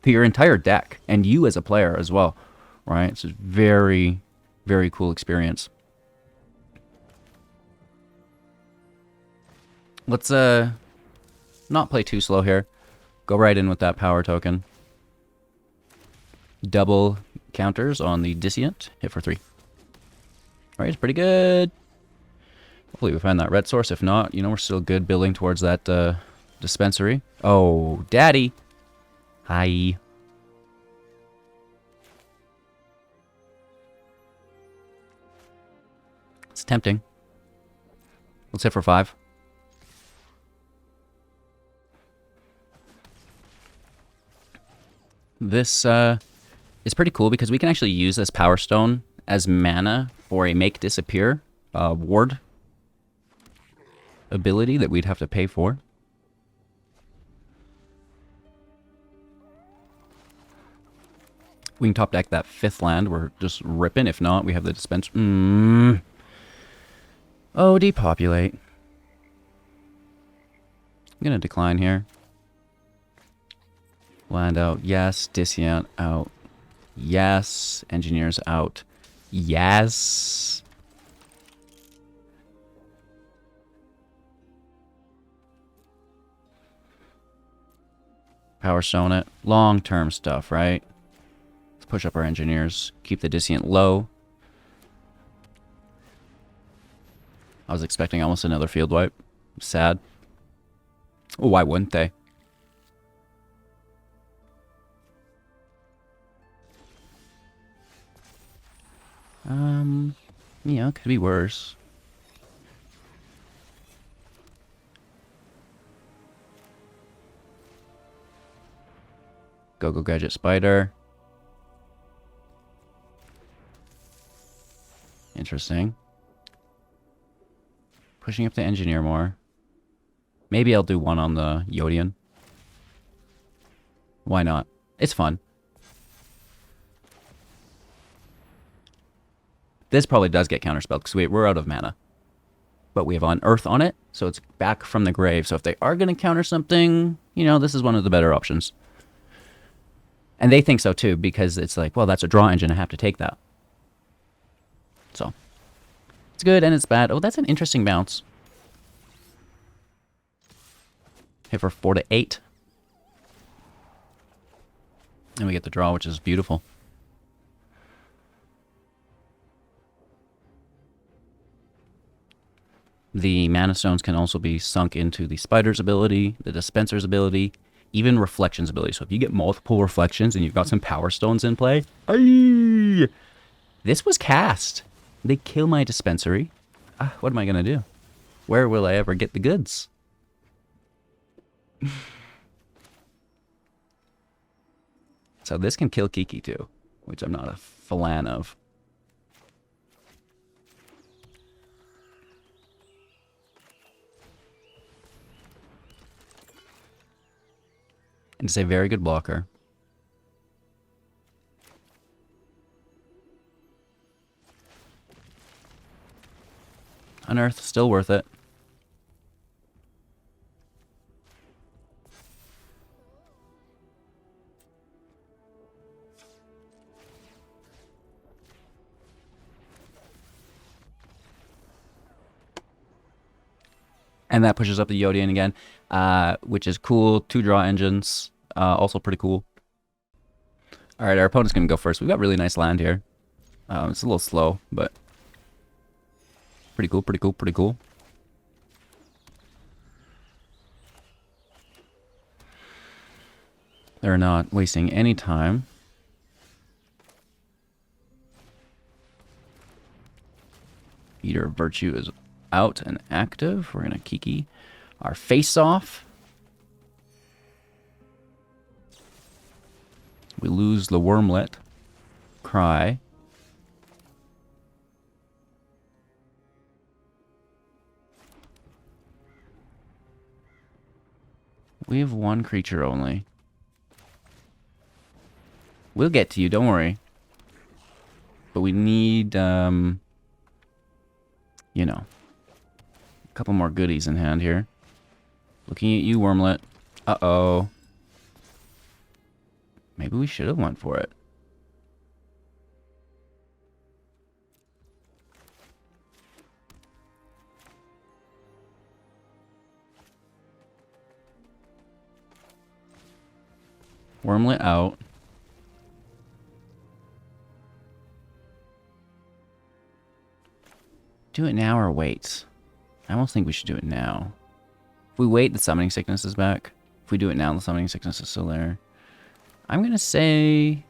to your entire deck, and you as a player as well, right? It's a very, very cool experience. Let's not play too slow here. Go right in with that power token. Double counters on the Dissident. Hit for 3. Alright, it's pretty good. Hopefully we find that red source. If not, you know, we're still good building towards that dispensary. Oh, daddy. Hi. It's tempting. Let's hit for 5. This is pretty cool because we can actually use this Power Stone as mana for a Make Disappear ward ability that we'd have to pay for. We can top deck that 5th land. We're just ripping. If not, we have the dispenser. Oh, depopulate. I'm going to decline here. Land out. Yes. Dissident out. Yes. Engineers out. Yes. Power Stone it. Long-term stuff, right? Let's push up our Engineers. Keep the Dissident low. I was expecting almost another field wipe. Sad. Oh, why wouldn't they? Yeah, could be worse. Go Gadget Spider. Interesting. Pushing up the Engineer more. Maybe I'll do one on the Yotian. Why not? It's fun. This probably does get counterspelled because we're out of mana. But we have Unearth on it, so it's back from the grave. So if they are going to counter something, you know, this is one of the better options. And they think so too, because it's like, well, that's a draw engine. I have to take that. So it's good and it's bad. Oh, that's an interesting bounce. Hit for 4 to 8. And we get the draw, which is beautiful. The mana stones can also be sunk into the Spider's ability, the Dispenser's ability, even Reflection's ability. So if you get multiple Reflections and you've got some Power Stones in play, aye, this was cast. They kill my Dispensary. What am I going to do? Where will I ever get the goods? So this can kill Kiki too, which I'm not a fan of. And it's a very good blocker. Unearth, still worth it. And that pushes up the Yotian again, which is cool. 2 draw engines, also pretty cool. All right, our opponent's going to go first. We've got really nice land here. It's a little slow, but pretty cool, pretty cool, pretty cool. They're not wasting any time. Eater of Virtue is out and active. We're going to Kiki our face off. We lose the Wurmlet. Cry. We have 1 creature only. We'll get to you, don't worry. But we need, you know, a couple more goodies in hand here. Looking at you, Wurmlet. Uh-oh. Maybe we should have went for it. Wurmlet out. Do it now or wait? I almost think we should do it now. If we wait, the Summoning Sickness is back. If we do it now, the Summoning Sickness is still there. I'm going to say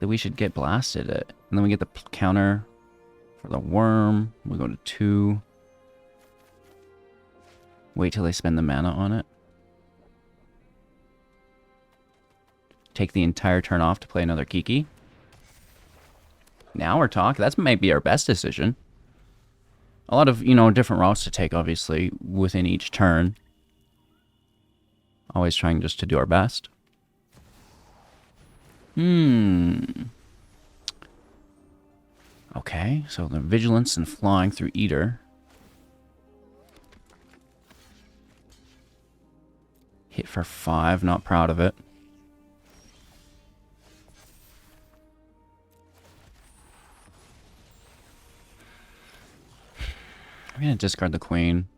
that we should get blasted it. And then we get the counter for the worm. We go to 2. Wait till they spend the mana on it. Take the entire turn off to play another Kiki. Now we're talking. That might be our best decision. A lot of, you know, different routes to take, obviously, within each turn. Always trying just to do our best. Okay, so the Vigilance and flying through Eater. Hit for 5, not proud of it. I'm going to discard the Queen.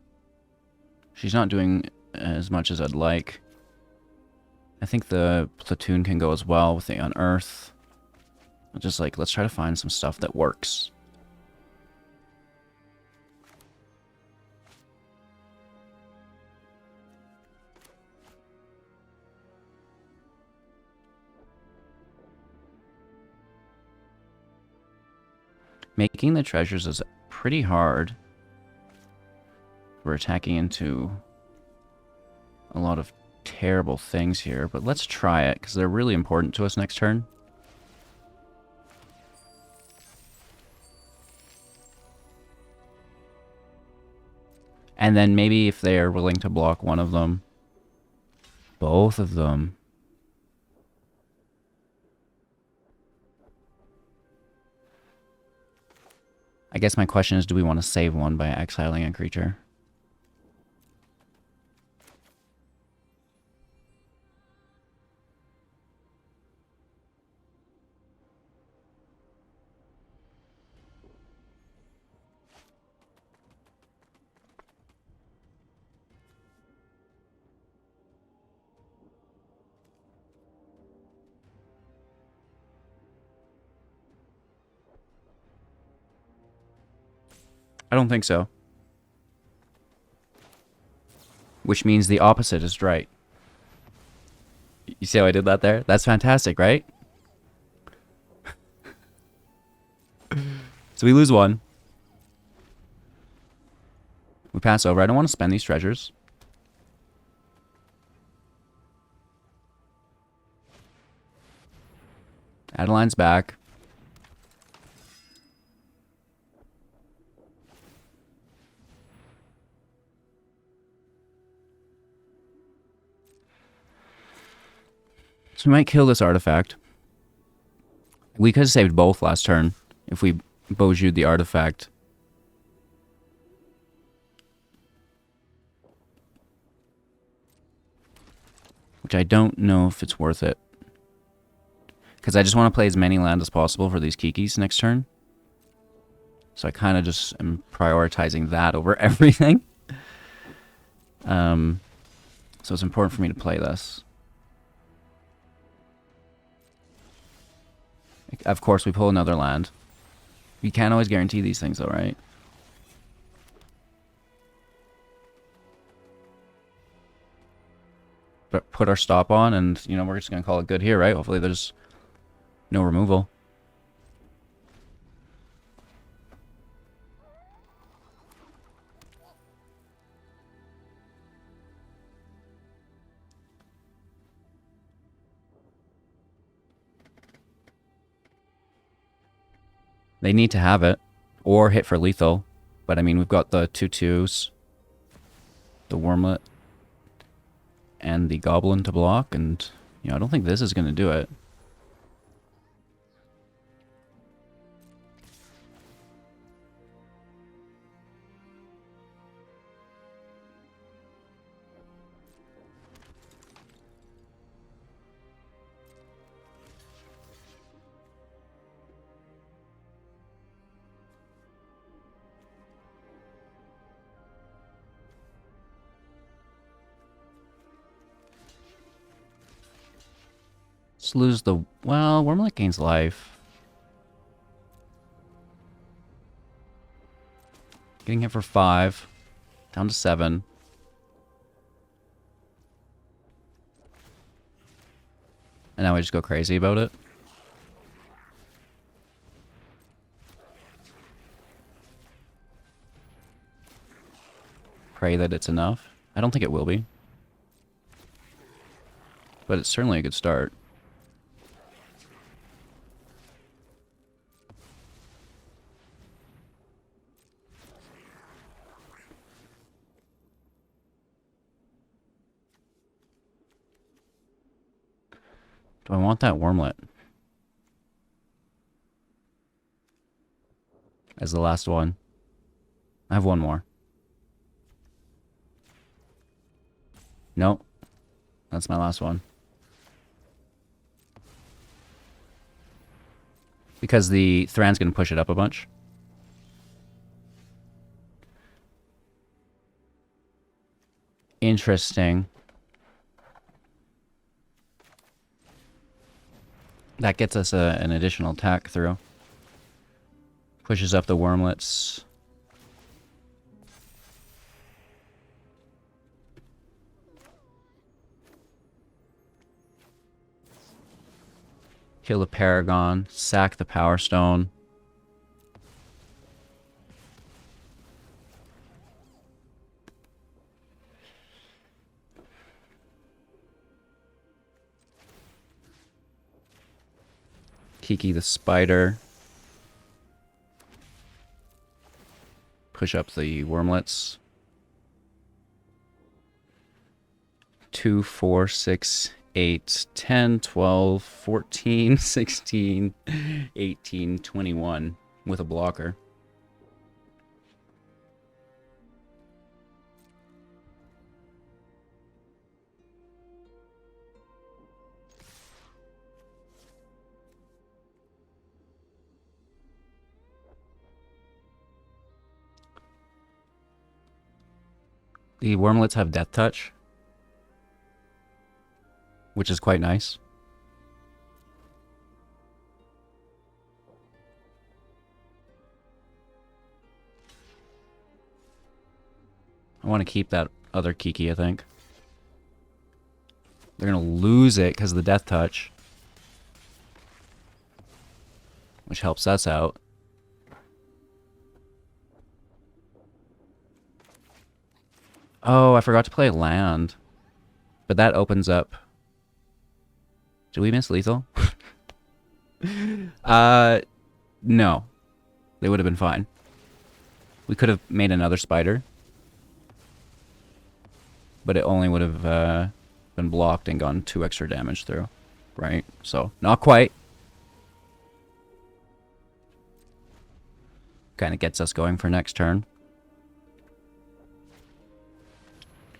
She's not doing as much as I'd like. I think the Platoon can go as well with the Unearth. Just like, let's try to find some stuff that works. Making the treasures is pretty hard. We're attacking into a lot of terrible things here, but let's try it, because they're really important to us next turn. And then maybe if they are willing to block one of them, both of them. I guess my question is, do we want to save one by exiling a creature? I don't think so. Which means the opposite is right. You see how I did that there? That's fantastic, right? So we lose one. We pass over. I don't want to spend these treasures. Adeline's back. So we might kill this artifact. We could have saved both last turn if we Boseiju the artifact. Which I don't know if it's worth it. Because I just want to play as many land as possible for these Kikis next turn. So I kind of just am prioritizing that over everything. So it's important for me to play this. Of course, we pull another land. You can't always guarantee these things, though, right? But put our stop on, and, you know, we're just going to call it good here, right? Hopefully there's no removal. They need to have it, or hit for lethal. But I mean, we've got the 2/2s, the Wurmlet, and the Goblin to block, and you know, I don't think this is going to do it. Let's lose the... Well, Wurmlet gains life. Getting hit for 5. Down to 7. And now we just go crazy about it. Pray that it's enough. I don't think it will be. But it's certainly a good start. Do I want that Wurmlet as the last one? I have one more. Nope. That's my last one. Because the Thran's going to push it up a bunch. Interesting. That gets us an additional attack through. Pushes up the Wurmlets. Kill the Paragon. Sack the Power Stone. Kiki the Spider. Push up the Wurmlets. 2, 4, 6, 8, 10, 12, 14, 16, 18, 21 with a blocker. The Wurmlets have Death Touch, which is quite nice. I want to keep that other Kiki, I think. They're going to lose it because of the Death Touch, which helps us out. Oh, I forgot to play land. But that opens up... Did we miss lethal? No. They would have been fine. We could have made another spider. But it only would have been blocked and gone 2 extra damage through. Right? So, not quite. Kind of gets us going for next turn.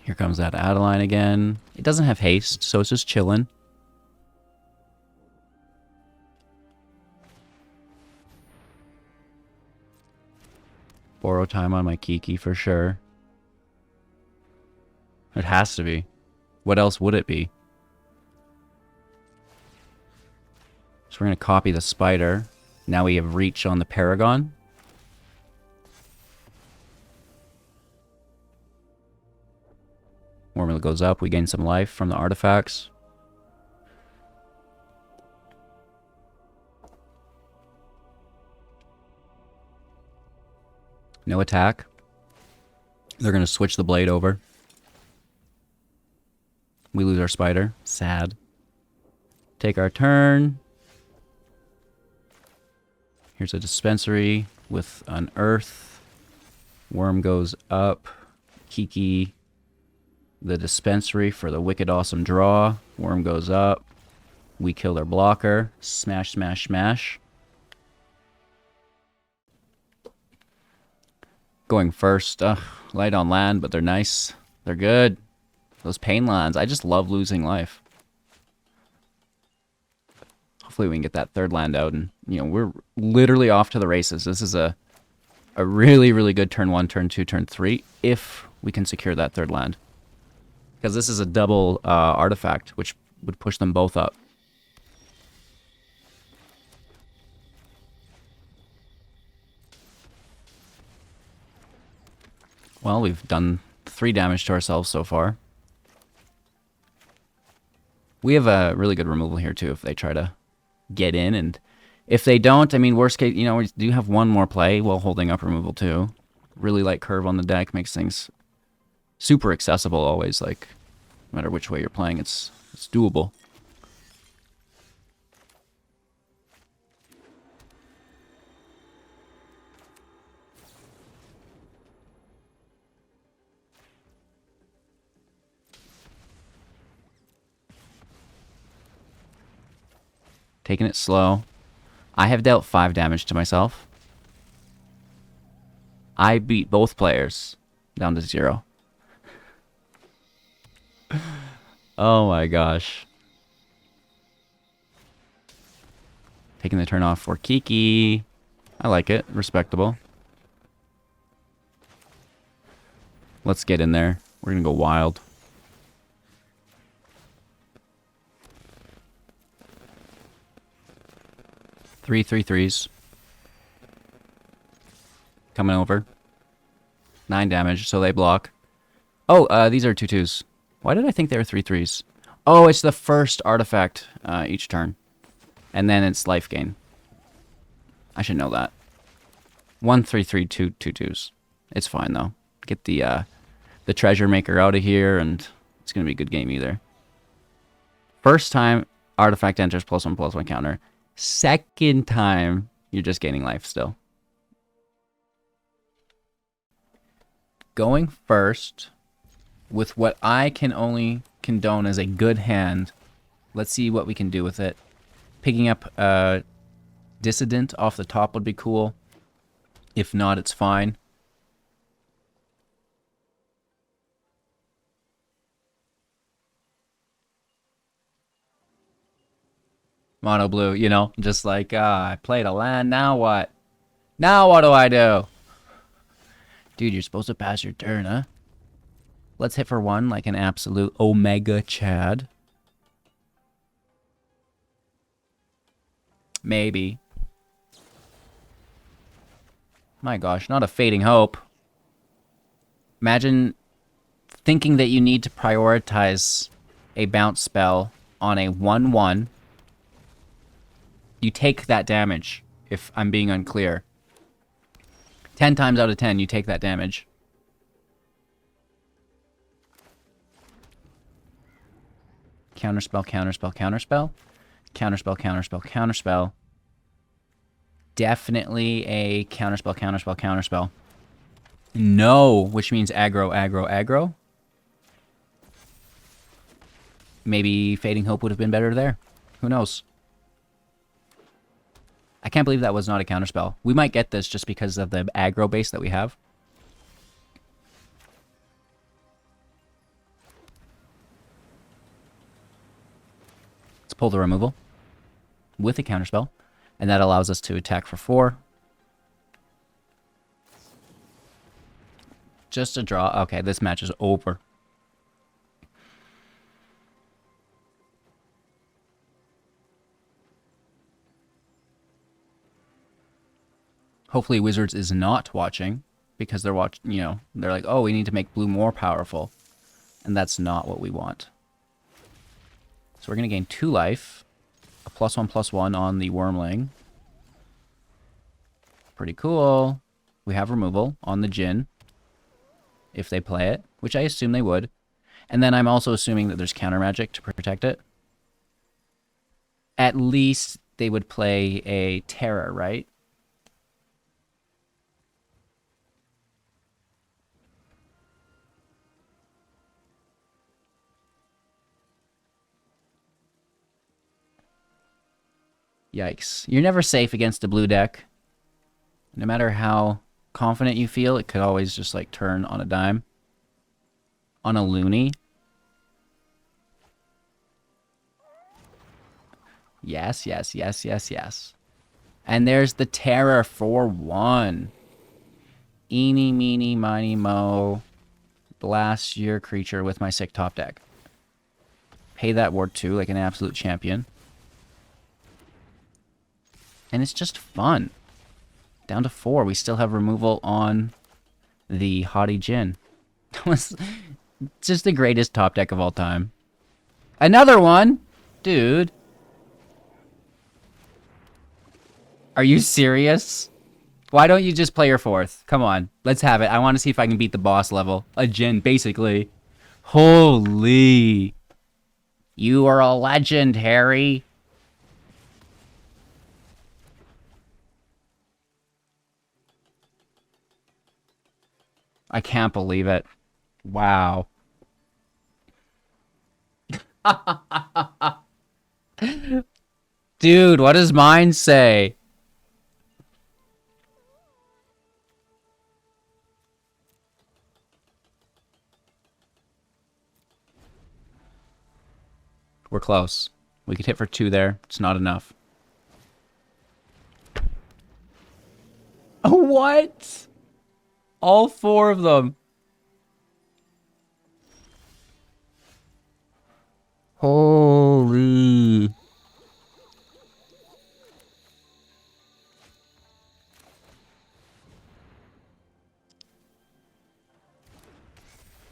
Here comes that Adeline again. It doesn't have haste, so it's just chilling. Borrow time on my Kiki for sure. It has to be. What else would it be? So we're going to copy the Spider. Now we have reach on the Paragon. Wurmlet goes up. We gain some life from the artifacts. No attack. They're going to switch the blade over. We lose our Spider. Sad. Take our turn. Here's a dispensary with an earth. Worm goes up. Kiki the dispensary for the wicked awesome draw. Worm goes up. We kill their blocker. Smash, smash, smash. Going first. Light on land, but they're nice. They're good. Those pain lands. I just love losing life. Hopefully we can get that third land out, and we're literally off to the races. This is a really, really good turn 1, turn 2, turn 3, if we can secure that third land. Because this is a double artifact, which would push them both up. Well, we've done 3 damage to ourselves so far. We have a really good removal here, too, if they try to get in. And if they don't, I mean, worst case, we do have 1 more play while holding up removal, too. Really light curve on the deck makes things super accessible always. Like, no matter which way you're playing, it's doable. Taking it slow. I have dealt 5 damage to myself. I beat both players down to 0. Oh my gosh. Taking the turn off for Kiki. I like it. Respectable. Let's get in there. We're going to go wild. 3 3/3s. Coming over. 9 damage, so they block. Oh, these are 2/2s. Why did I think they were 3/3s? Oh, it's the first artifact each turn. And then it's life gain. I should know that. 1 3/3 2 2/2s. It's fine though. Get the treasure maker out of here, and it's gonna be a good game either. First time artifact enters +1/+1 counter. Second time, you're just gaining life still. Going first with what I can only condone as a good hand. Let's see what we can do with it. Picking up Dissident off the top would be cool. If not, it's fine. Mono blue, you know, just like, I played a land, now what? Now what do I do? Dude, you're supposed to pass your turn, huh? Let's hit for one like an absolute Omega Chad. Maybe. My gosh, not a fading hope. Imagine thinking that you need to prioritize a bounce spell on a 1/1. You take that damage, if I'm being unclear. 10 times out of 10, you take that damage. Counterspell, counterspell, counterspell. Counterspell, counterspell, counterspell. Definitely a counterspell, counterspell, counterspell. No, which means aggro, aggro, aggro. Maybe Fading Hope would have been better there. Who knows? I can't believe that was not a counterspell. We might get this just because of the aggro base that we have. Let's pull the removal with a counterspell. And that allows us to attack for 4. Just a draw. Okay, this match is over. Hopefully Wizards is not watching, because they're watching, you know, they're like, oh, we need to make blue more powerful. And that's not what we want. So we're going to gain 2 life. A +1/+1 on the Wurmling. Pretty cool. We have removal on the Djinn, if they play it, which I assume they would. And then I'm also assuming that there's counter magic to protect it. At least they would play a Terror, right? Yikes. You're never safe against a blue deck. No matter how confident you feel, it could always just like turn on a dime. On a loony. Yes, yes, yes, yes, yes. And there's the Terror for 1. Eeny, meeny, miny, mo. Blast your creature with my sick top deck. Pay that ward 2 like an absolute champion. And it's just fun. Down to 4. We still have removal on the Haughty Djinn. That was just the greatest top deck of all time. Another one? Dude. Are you serious? Why don't you just play your 4th? Come on. Let's have it. I want to see if I can beat the boss level. A Djinn, basically. Holy. You are a legend, Harry. I can't believe it. Wow. Dude, what does mine say? We're close. We could hit for 2 there. It's not enough. What? All 4 of them. Holy.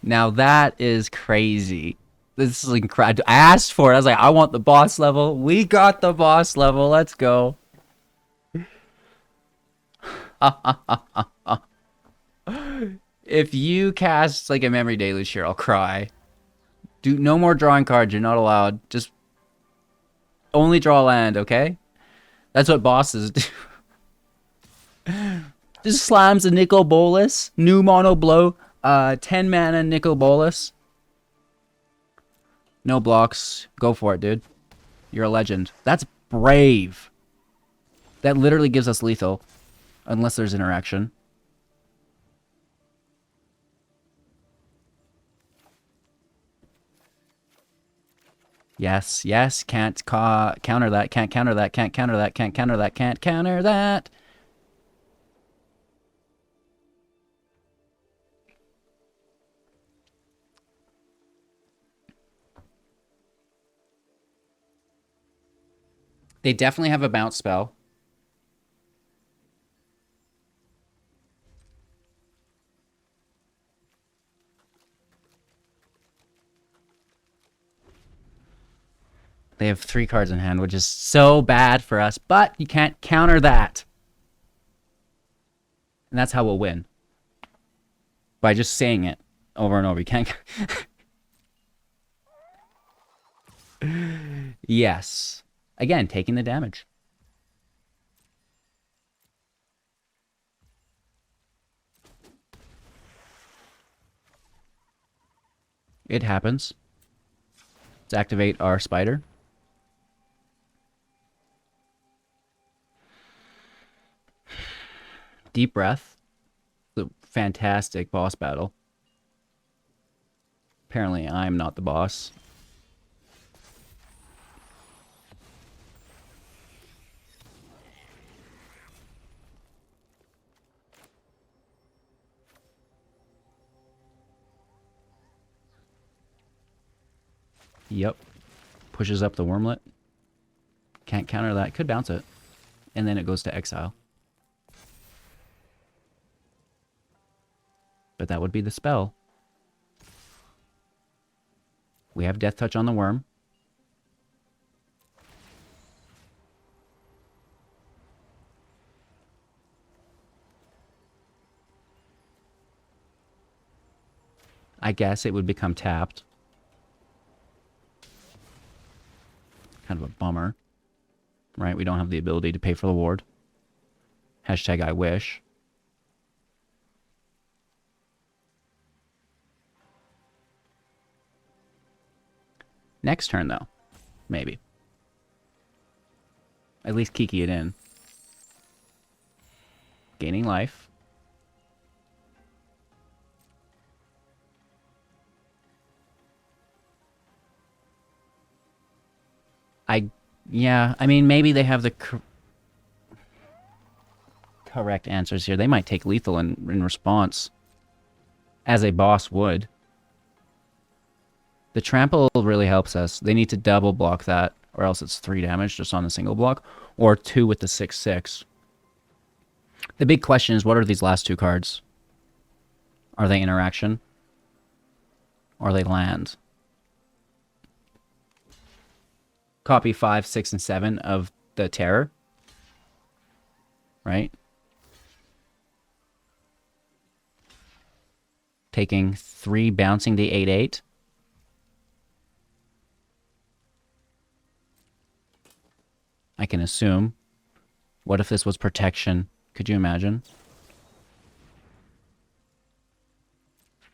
Now that is crazy. This is incredible. I asked for it. I was like, I want the boss level. We got the boss level. Let's go. If you cast like a Memory Deluge here, I'll cry. Do no more drawing cards. You're not allowed. Just only draw land, okay? That's what bosses do. Just slams a Nicol Bolas. New mono blow. 10 mana Nicol Bolas. No blocks. Go for it, dude. You're a legend. That's brave. That literally gives us lethal. Unless there's interaction. Yes, yes. Can't counter that. Can't counter that. Can't counter that. Can't counter that. Can't counter that. They definitely have a bounce spell. They have 3 cards in hand, which is so bad for us, but you can't counter that. And that's how we'll win. By just saying it over and over. You can't... Yes. Again, taking the damage. It happens. Let's activate our spider. Deep breath. The fantastic boss battle. Apparently, I'm not the boss. Yep. Pushes up the Wurmlet. Can't counter that. Could bounce it. And then it goes to exile. But that would be the spell. We have Death Touch on the worm. I guess it would become tapped. Kind of a bummer. Right? We don't have the ability to pay for the ward. Hashtag I wish. Next turn, though. Maybe. At least Kiki it in. Gaining life. Yeah, I mean, maybe they have the correct answers here. They might take lethal in response. As a boss would. The trample really helps us. They need to double block that, or else it's 3 damage just on a single block, or 2 with the 6/6. The big question is, what are these last 2 cards? Are they interaction? Or are they land? Copy 5, 6, and 7 of the Terror. Right? Taking 3, bouncing the 8/8. I can assume. What if this was protection? Could you imagine?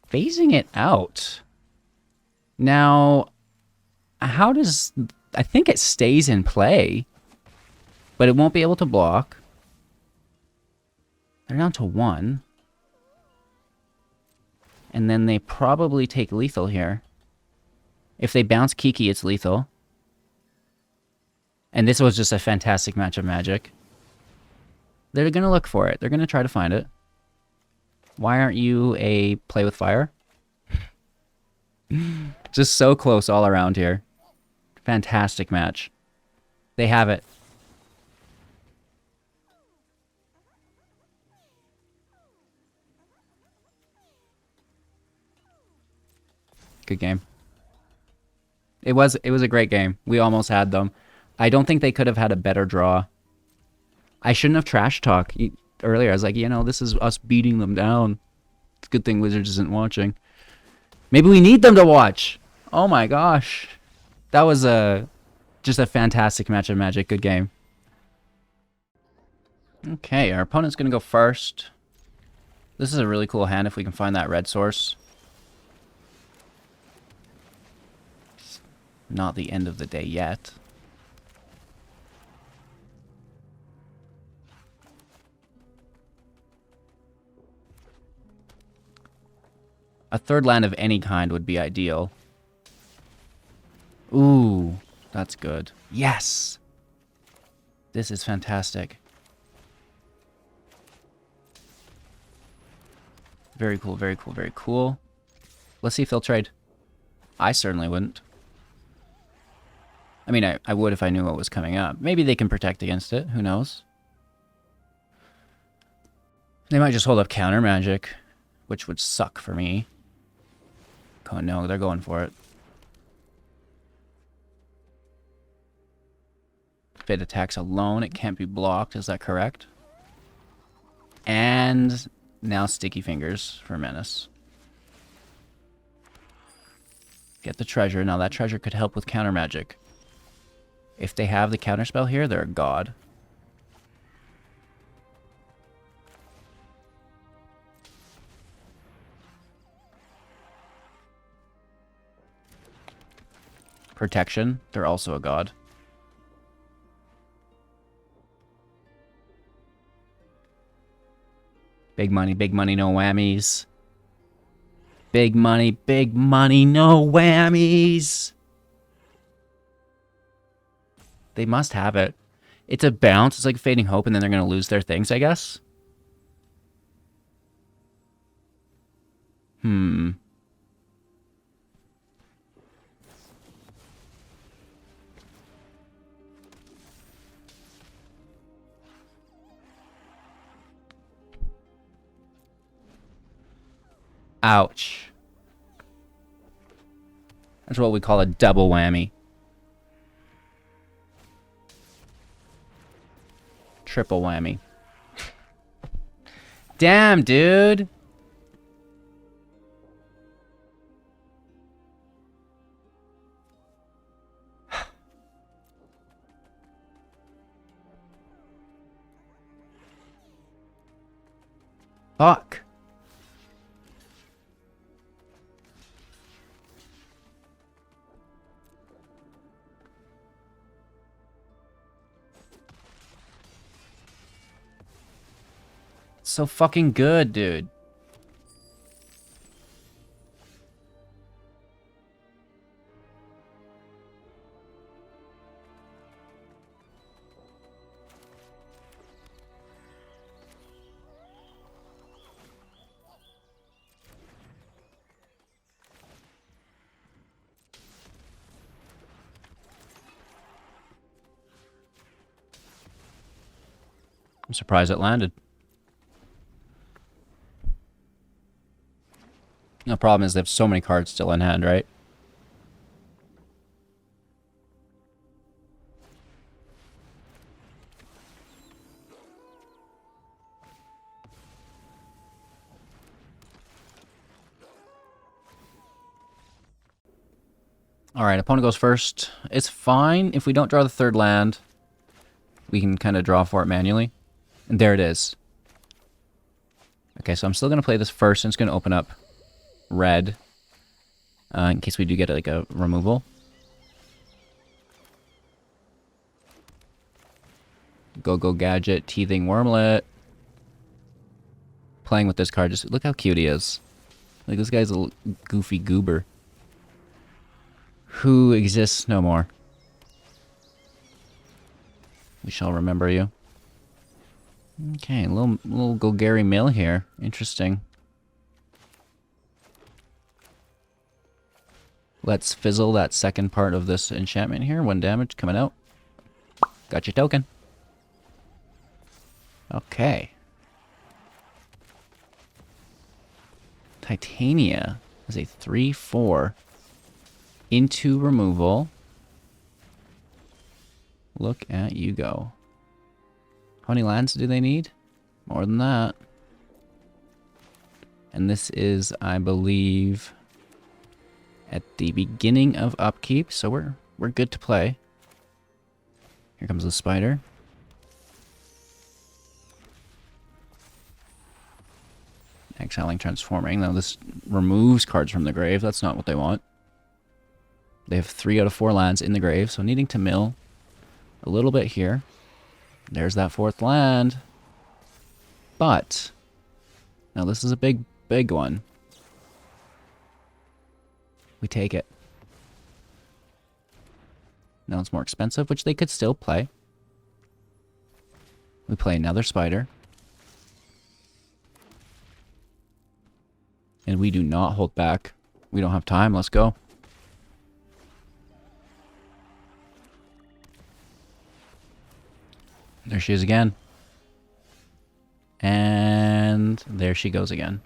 Phasing it out. Now, how does... I think it stays in play, but it won't be able to block. They're down to 1. And then they probably take lethal here. If they bounce Kiki, it's lethal. And this was just a fantastic match of Magic. They're going to look for it. They're going to try to find it. Why aren't you a play with fire? Just so close all around here. Fantastic match. They have it. Good game. It was a great game. We almost had them. I don't think they could have had a better draw. I shouldn't have trash talked earlier. I was like, you know, this is us beating them down. It's a good thing Wizards isn't watching. Maybe we need them to watch. Oh my gosh. That was just a fantastic match of Magic. Good game. Okay, our opponent's going to go first. This is a really cool hand if we can find that red source. It's not the end of the day yet. A third land of any kind would be ideal. Ooh, that's good. Yes! This is fantastic. Very cool, very cool, very cool. Let's see if they'll trade. I certainly wouldn't. I mean, I would if I knew what was coming up. Maybe they can protect against it. Who knows? They might just hold up counter magic, which would suck for me. Oh no, they're going for it. If it attacks alone, it can't be blocked. Is that correct? And now Sticky Fingers for Menace. Get the treasure. Now that treasure could help with counter magic. If they have the counter spell here, they're a god. Protection, they're also a god. Big money, no whammies. Big money, no whammies. They must have it. It's a bounce. It's like Fading Hope, and then they're going to lose their things, I guess. Ouch. That's what we call a double whammy. Triple whammy. Damn, dude. Fuck. So fucking good, dude. I'm surprised it landed. The problem is they have so many cards still in hand, right? Alright, opponent goes first. It's fine if we don't draw the third land. We can kind of draw for it manually. And there it is. Okay, so I'm still going to play this first, and it's going to open up red. In case we do get like a removal. Go Gadget, Teething Wurmlet. Playing with this card, just look how cute he is. Like, this guy's a little goofy goober. Who exists no more. We shall remember you. Okay, a little Golgari Mill here. Interesting. Let's fizzle that second part of this enchantment here. 1 damage coming out. Got your token. Okay. Titania is a 3/4 into removal. Look at you go. How many lands do they need? More than that. And this is, I believe, at the beginning of upkeep, so we're good to play. Here comes the spider. Exiling Transforming. Now this removes cards from the grave. That's not what they want. They have 3 out of 4 lands in the grave, so needing to mill a little bit here. There's that 4th land. But now this is a big one. We take it. Now it's more expensive, which they could still play. We play another Spider. And we do not hold back. We don't have time. Let's go. There she is again. And there she goes again.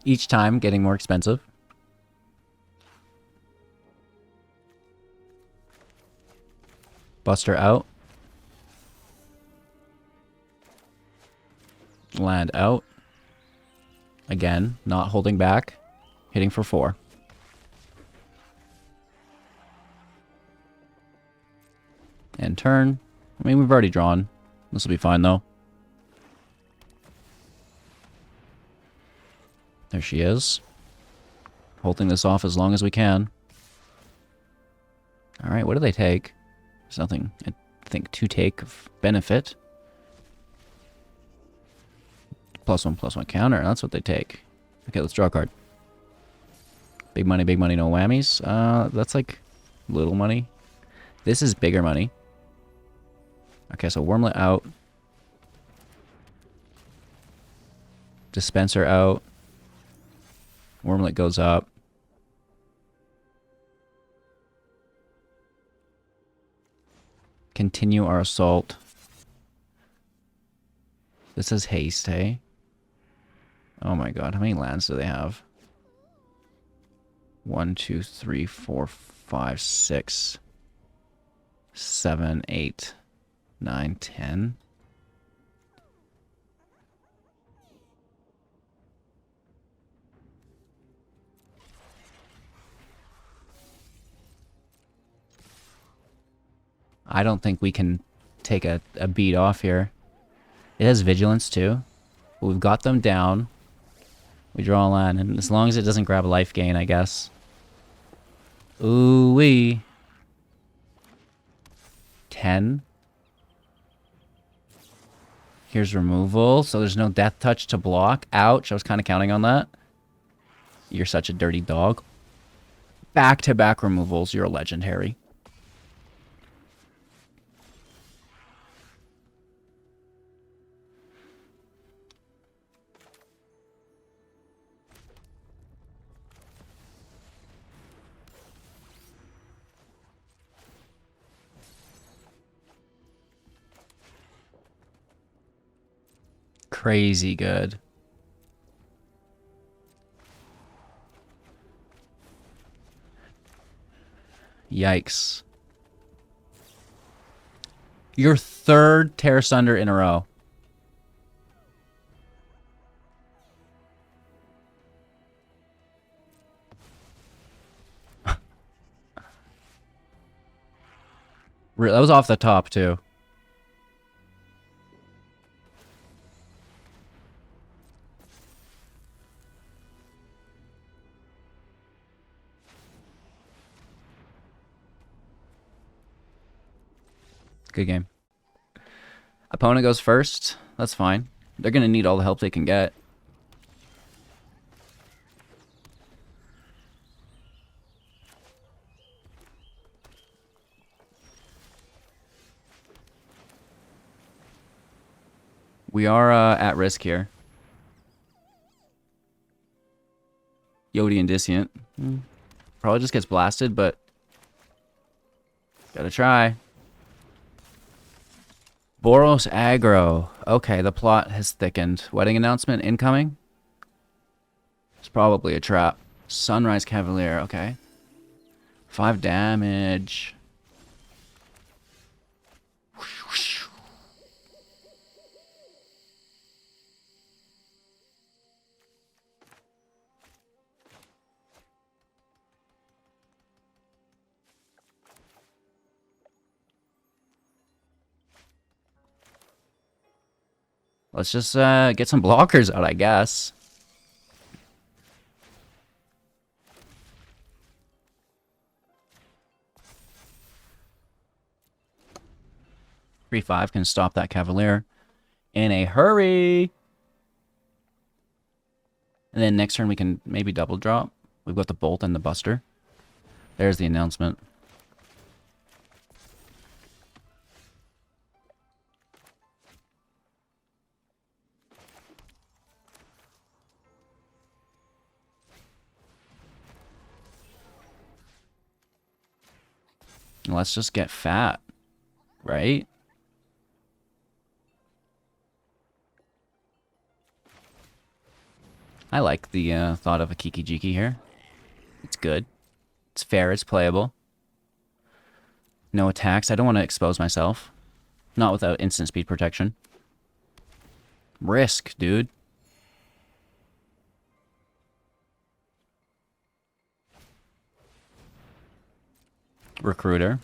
Each time getting more expensive. Buster out. Land out. Again, not holding back. Hitting for 4. And turn. I mean, we've already drawn. This will be fine, though. There she is. Holding this off as long as we can. Alright, what do they take? There's nothing, I think, to take of benefit. +1/+1 counter. That's what they take. Okay, let's draw a card. Big money, no whammies. That's like little money. This is bigger money. Okay, so Wurmlet out. Dispenser out. Wurmlet goes up. Continue our assault. This is haste, hey? Oh my god, how many lands do they have? 1, 2, 3, 4, 5, 6, 7, 8, 9, 10. I don't think we can take a beat off here. It has vigilance too. But we've got them down. We draw a land, and as long as it doesn't grab a life gain, I guess. Ooh-wee. 10. Here's removal, so there's no death touch to block. Ouch, I was kind of counting on that. You're such a dirty dog. Back-to-back removals, you're a legendary. Crazy good. Yikes. Your 3rd Tear Sunder in a row. That was off the top, too. Good game. Opponent goes first. That's fine. They're going to need all the help they can get. We are at risk here. Yotian Dissident. Probably just gets blasted, but gotta try. Boros Aggro. Okay, the plot has thickened. Wedding announcement incoming? It's probably a trap. Sunrise Cavalier, okay. 5 damage. Let's just get some blockers out, I guess. Three 5 can stop that Cavalier in a hurry. And then next turn we can maybe double drop. We've got the Bolt and the Buster. There's the announcement. Let's just get fat, right? I like the thought of a Kiki Jiki here. It's good. It's fair, it's playable. No attacks. I don't want to expose myself. Not without instant speed protection. Risk, dude. Recruiter.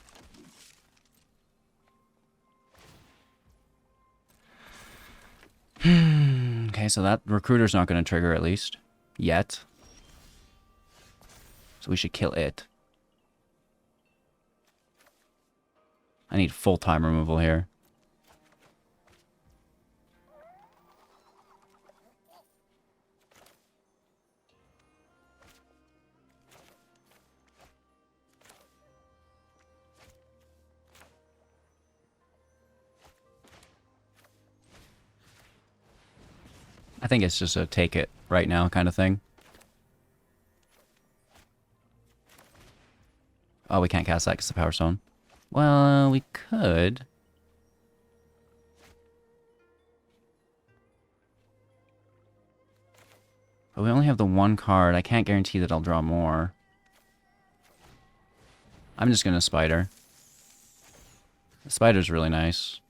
Okay, so that recruiter's not going to trigger at least. Yet. So we should kill it. I need full time removal here. I think it's just a take it right now kind of thing. Oh, we can't cast that because the Power Stone. Well, we could. But we only have the one card. I can't guarantee that I'll draw more. I'm just going to Spider. The Spider's really nice.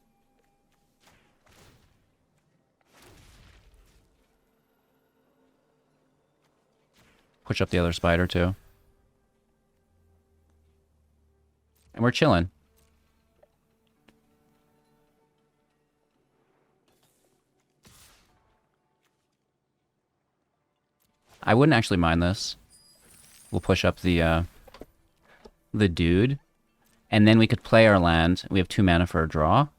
Push up the other Spider, too. And we're chilling. I wouldn't actually mind this. We'll push up the dude. And then we could play our land. We have 2 mana for a draw.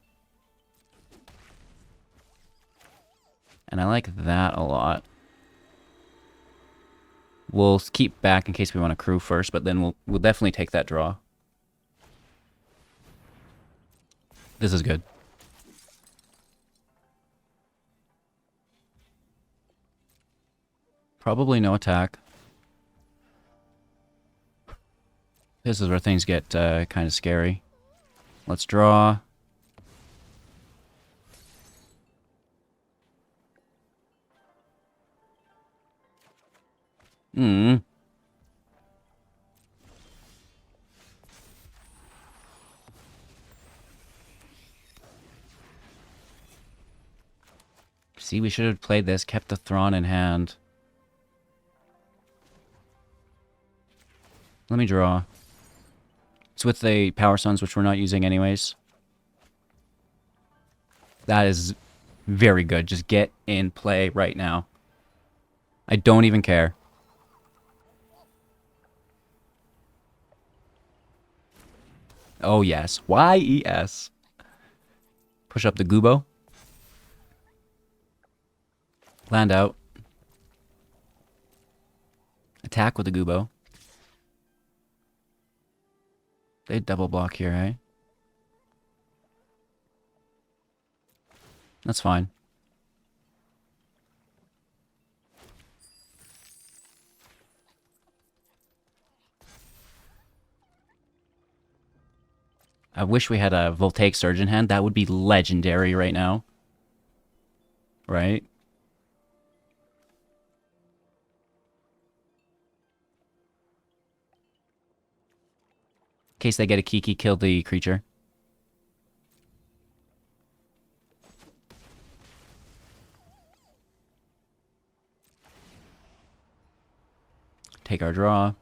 And I like that a lot. We'll keep back in case we want to crew first, but then we'll definitely take that draw. This is good. Probably no attack. This is where things get kind of scary. Let's draw. See, we should have played this, kept the Thran in hand. Let me draw. It's with the Power Stones, which we're not using anyways. That is very good. Just get in play right now. I don't even care. Oh, yes. Y-E-S. Push up the Gubo. Land out. Attack with the Gubo. They double block here, eh? That's fine. I wish we had a Voltaic Surge in hand. That would be legendary right now. Right? In case they get a Kiki, kill the creature. Take our draw.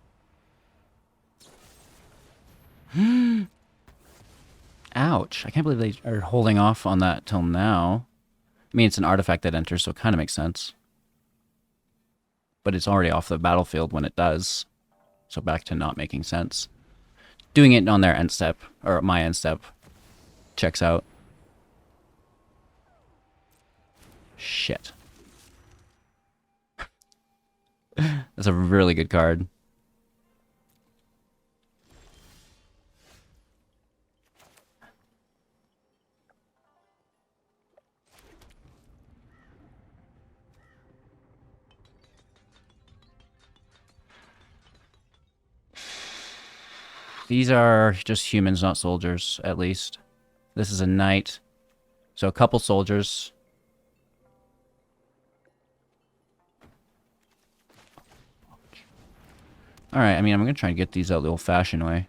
Ouch. I can't believe they are holding off on that till now. I mean, it's an artifact that enters, so it kind of makes sense. But it's already off the battlefield when it does. So back to not making sense. Doing it on their end step, or my end step, checks out. Shit. That's a really good card. These are just humans, not soldiers, at least. This is a knight. So a couple soldiers. Alright, I mean, I'm going to try and get these out the old-fashioned way.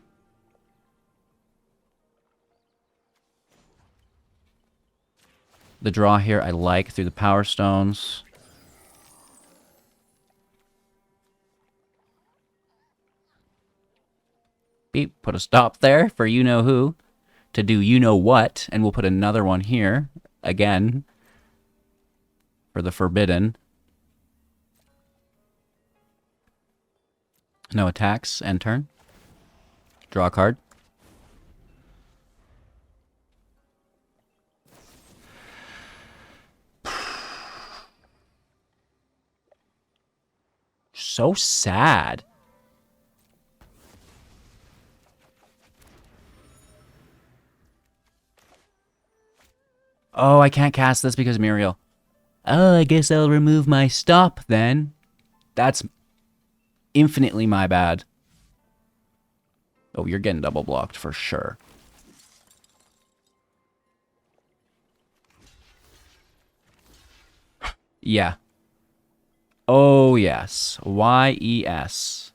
The draw here I like through the Power Stones. Beep, put a stop there for you-know-who to do you-know-what, and we'll put another one here, again, for the Forbidden. No attacks, end turn. Draw a card. So sad. Oh, I can't cast this because Muriel. Oh, I guess I'll remove my stop then. That's infinitely my bad. Oh, you're getting double blocked for sure. Yeah. Oh, yes. Y-E-S.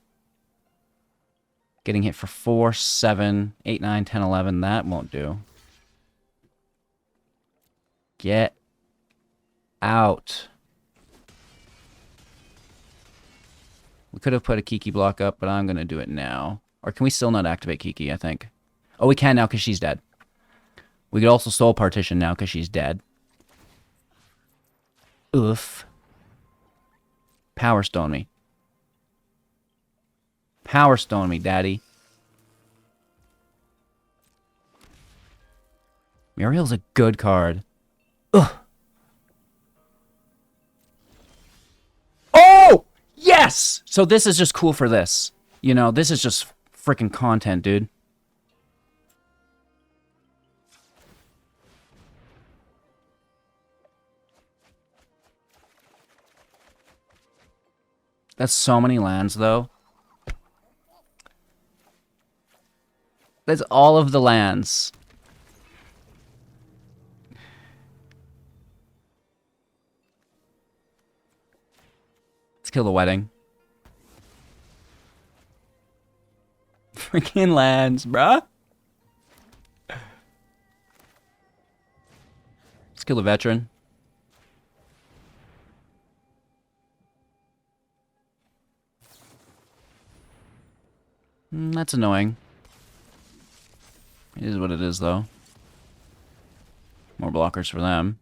Getting hit for 4, 7, 8, 9, 10, 11. That won't do. Get out. We could have put a Kiki block up, but I'm going to do it now. Or can we still not activate Kiki, I think? Oh, we can now because she's dead. We could also Soul Partition now because she's dead. Oof. Power Stone me. Power Stone me, daddy. Muriel's a good card. Ugh. Oh! Yes! So this is just cool for this. You know, this is just freaking content, dude. That's so many lands, though. That's all of the lands. Let's kill the wedding. Freaking lands, bruh. Let's kill the veteran. That's annoying. It is what it is, though. More blockers for them.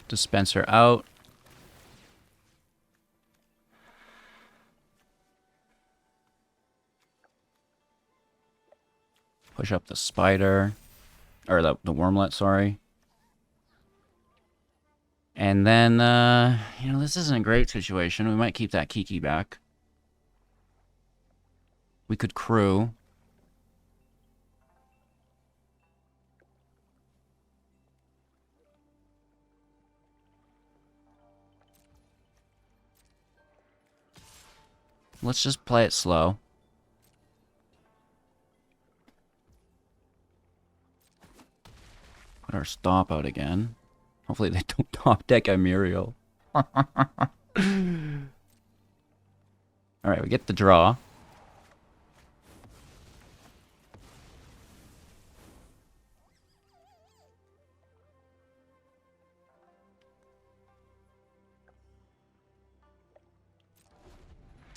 Dispenser out. Push up the spider. Or the Wurmlet, sorry. And then, you know, this isn't a great situation. We might keep that Kiki back. We could crew. Let's just play it slow. Put our stop out again. Hopefully they don't top deck a Muriel. Alright, we get the draw.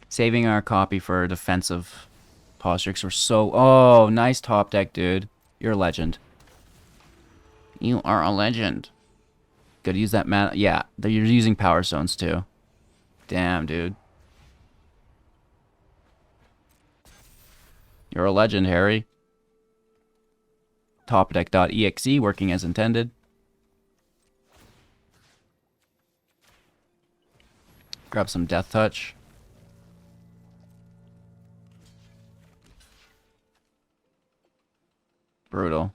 See, saving our copy for defensive posture because we're so... Oh, nice top deck, dude. You're a legend. You are a legend. Gotta use that mana. Yeah, you're using power stones too. Damn, dude. You're a legend, Harry. Topdeck.exe working as intended. Grab some Death Touch. Brutal.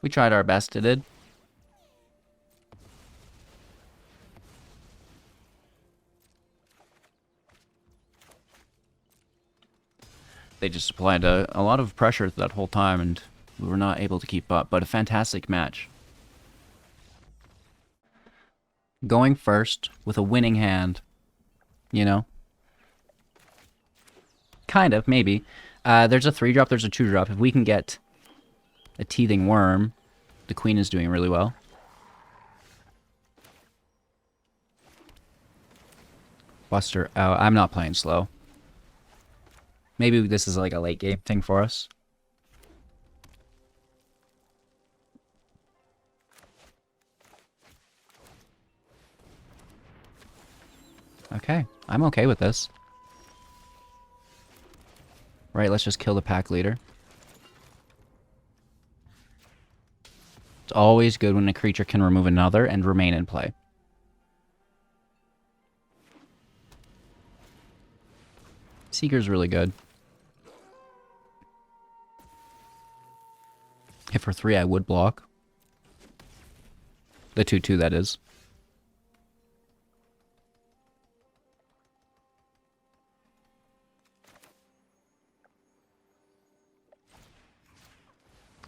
We tried our best, it did. They just applied a lot of pressure that whole time, and we were not able to keep up, but a fantastic match. Going first with a winning hand, you know? Kind of, maybe. There's a 3-drop, there's a 2-drop. If we can get a Teething Wurm, the Queen is doing really well. Buster out. I'm not playing slow. Maybe this is like a late game thing for us. Okay, I'm okay with this. Right, let's just kill the pack leader. It's always good when a creature can remove another and remain in play. Seeker's really good. If for 3, I would block. The 2/2, that is.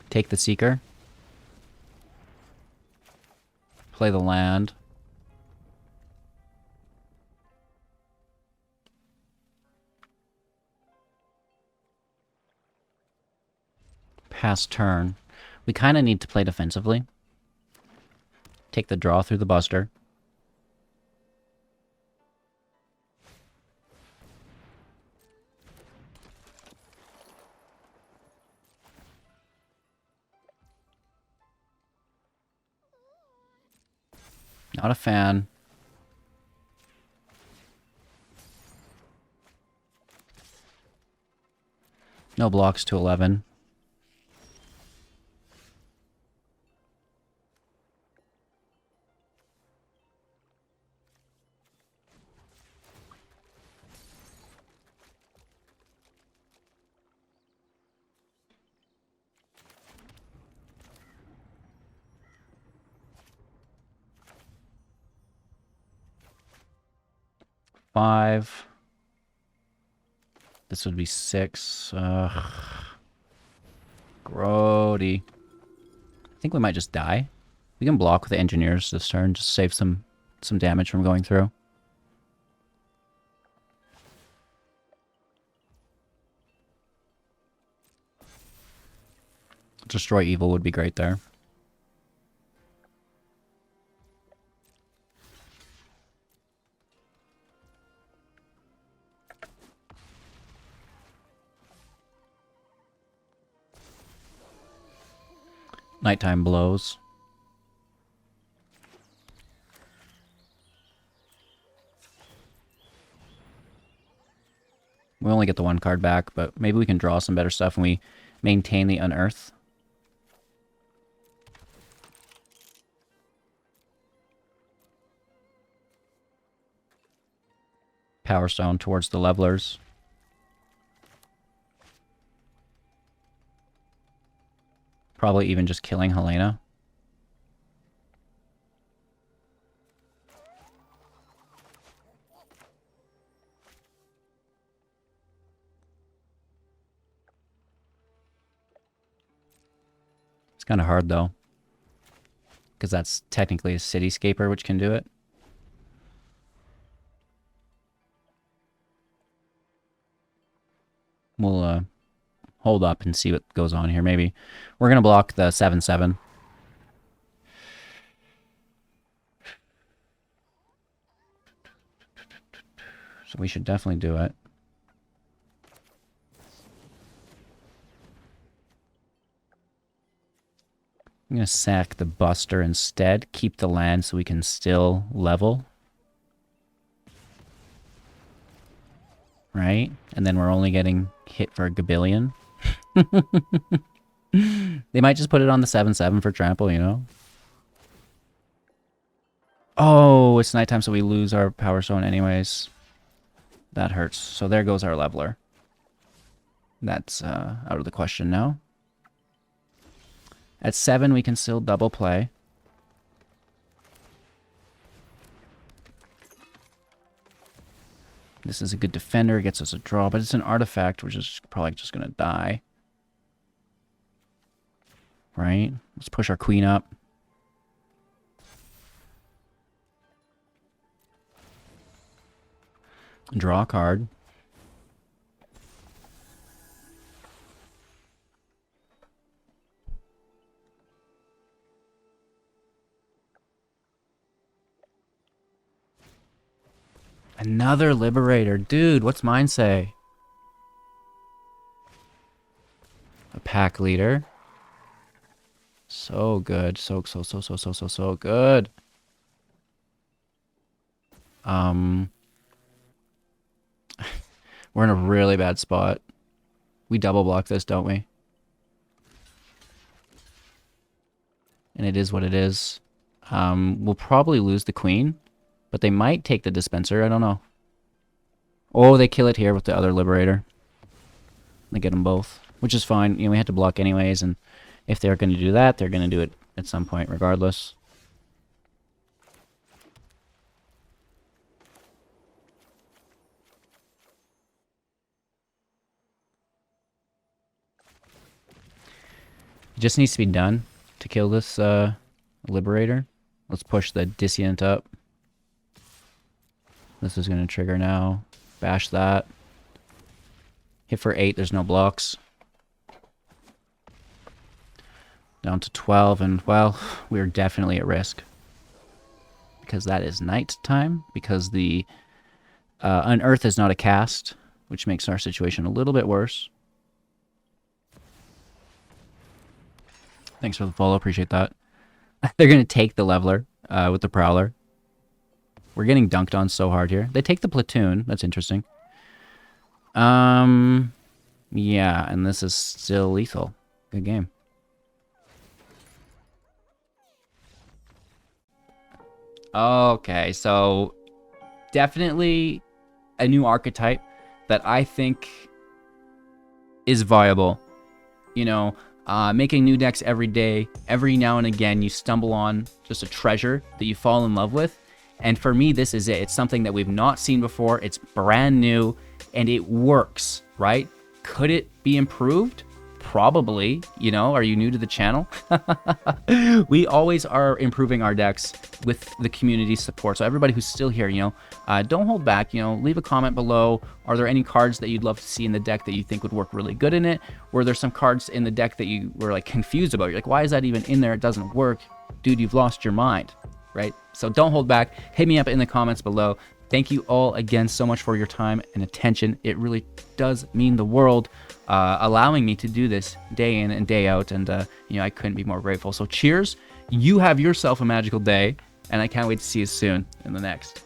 Take the Seeker. Play the land. Pass turn. We kind of need to play defensively. Take the draw through the Buster. Not a fan. No blocks to 11. Five. This would be 6. Grody. I think we might just die. We can block with the engineers this turn, just save some damage from going through. Destroy evil would be great there. Nighttime blows. We only get the 1 card back, but maybe we can draw some better stuff and we maintain the Unearth. Power Stone towards the Levelers. Probably even just killing Helena. It's kind of hard though, because that's technically a Cityscaper which can do it. we'll hold up and see what goes on here. Maybe we're gonna block the 7/7. So we should definitely do it. I'm gonna sack the Buster instead. Keep the land so we can still level. Right? And then we're only getting hit for a gabillion. They might just put it on the 7/7 for trample, you know? Oh, it's nighttime, so we lose our Power Stone anyways. That hurts. So there goes our leveler. That's out of the question now. At 7, we can still double play. This is a good defender, gets us a draw, but it's an artifact, which is probably just going to die. Right? Let's push our queen up. Draw a card. Another Liberator. Dude, what's mine say? A pack leader. So good. So good. We're in a really bad spot. We double block this, don't we? And it is what it is. We'll probably lose the queen, but they might take the dispenser. I don't know. Oh, they kill it here with the other Liberator. They get them both, which is fine. You know, we had to block anyways, and if they're going to do that, they're going to do it at some point regardless. It just needs to be done to kill this Liberator. Let's push the Dissident up. This is going to trigger now. Bash that. Hit for 8. There's no blocks. Down to 12. And, well, we're definitely at risk. Because that is night time. Because the Unearth is not a cast. Which makes our situation a little bit worse. Thanks for the follow. Appreciate that. They're going to take the Leveler with the Prowler. We're getting dunked on so hard here. They take the Platoon. That's interesting. Yeah, and this is still lethal. Good game. Okay, so definitely a new archetype that I think is viable. You know, making new decks every day, every now and again, you stumble on just a treasure that you fall in love with. And for me, this is it. It's something that we've not seen before. It's brand new, and it works, right? Could it be improved? Probably. You know, are you new to the channel? We always are improving our decks with the community support. So everybody who's still here, you know, don't hold back. You know, leave a comment below. Are there any cards that you'd love to see in the deck that you think would work really good in it? Were there some cards in the deck that you were like confused about? You're like, why is that even in there? It doesn't work. Dude, you've lost your mind, right? So don't hold back. Hit me up in the comments below. Thank you all again so much for your time and attention. It really does mean the world, allowing me to do this day in and day out. And, you know, I couldn't be more grateful. So cheers. You have yourself a magical day. And I can't wait to see you soon in the next.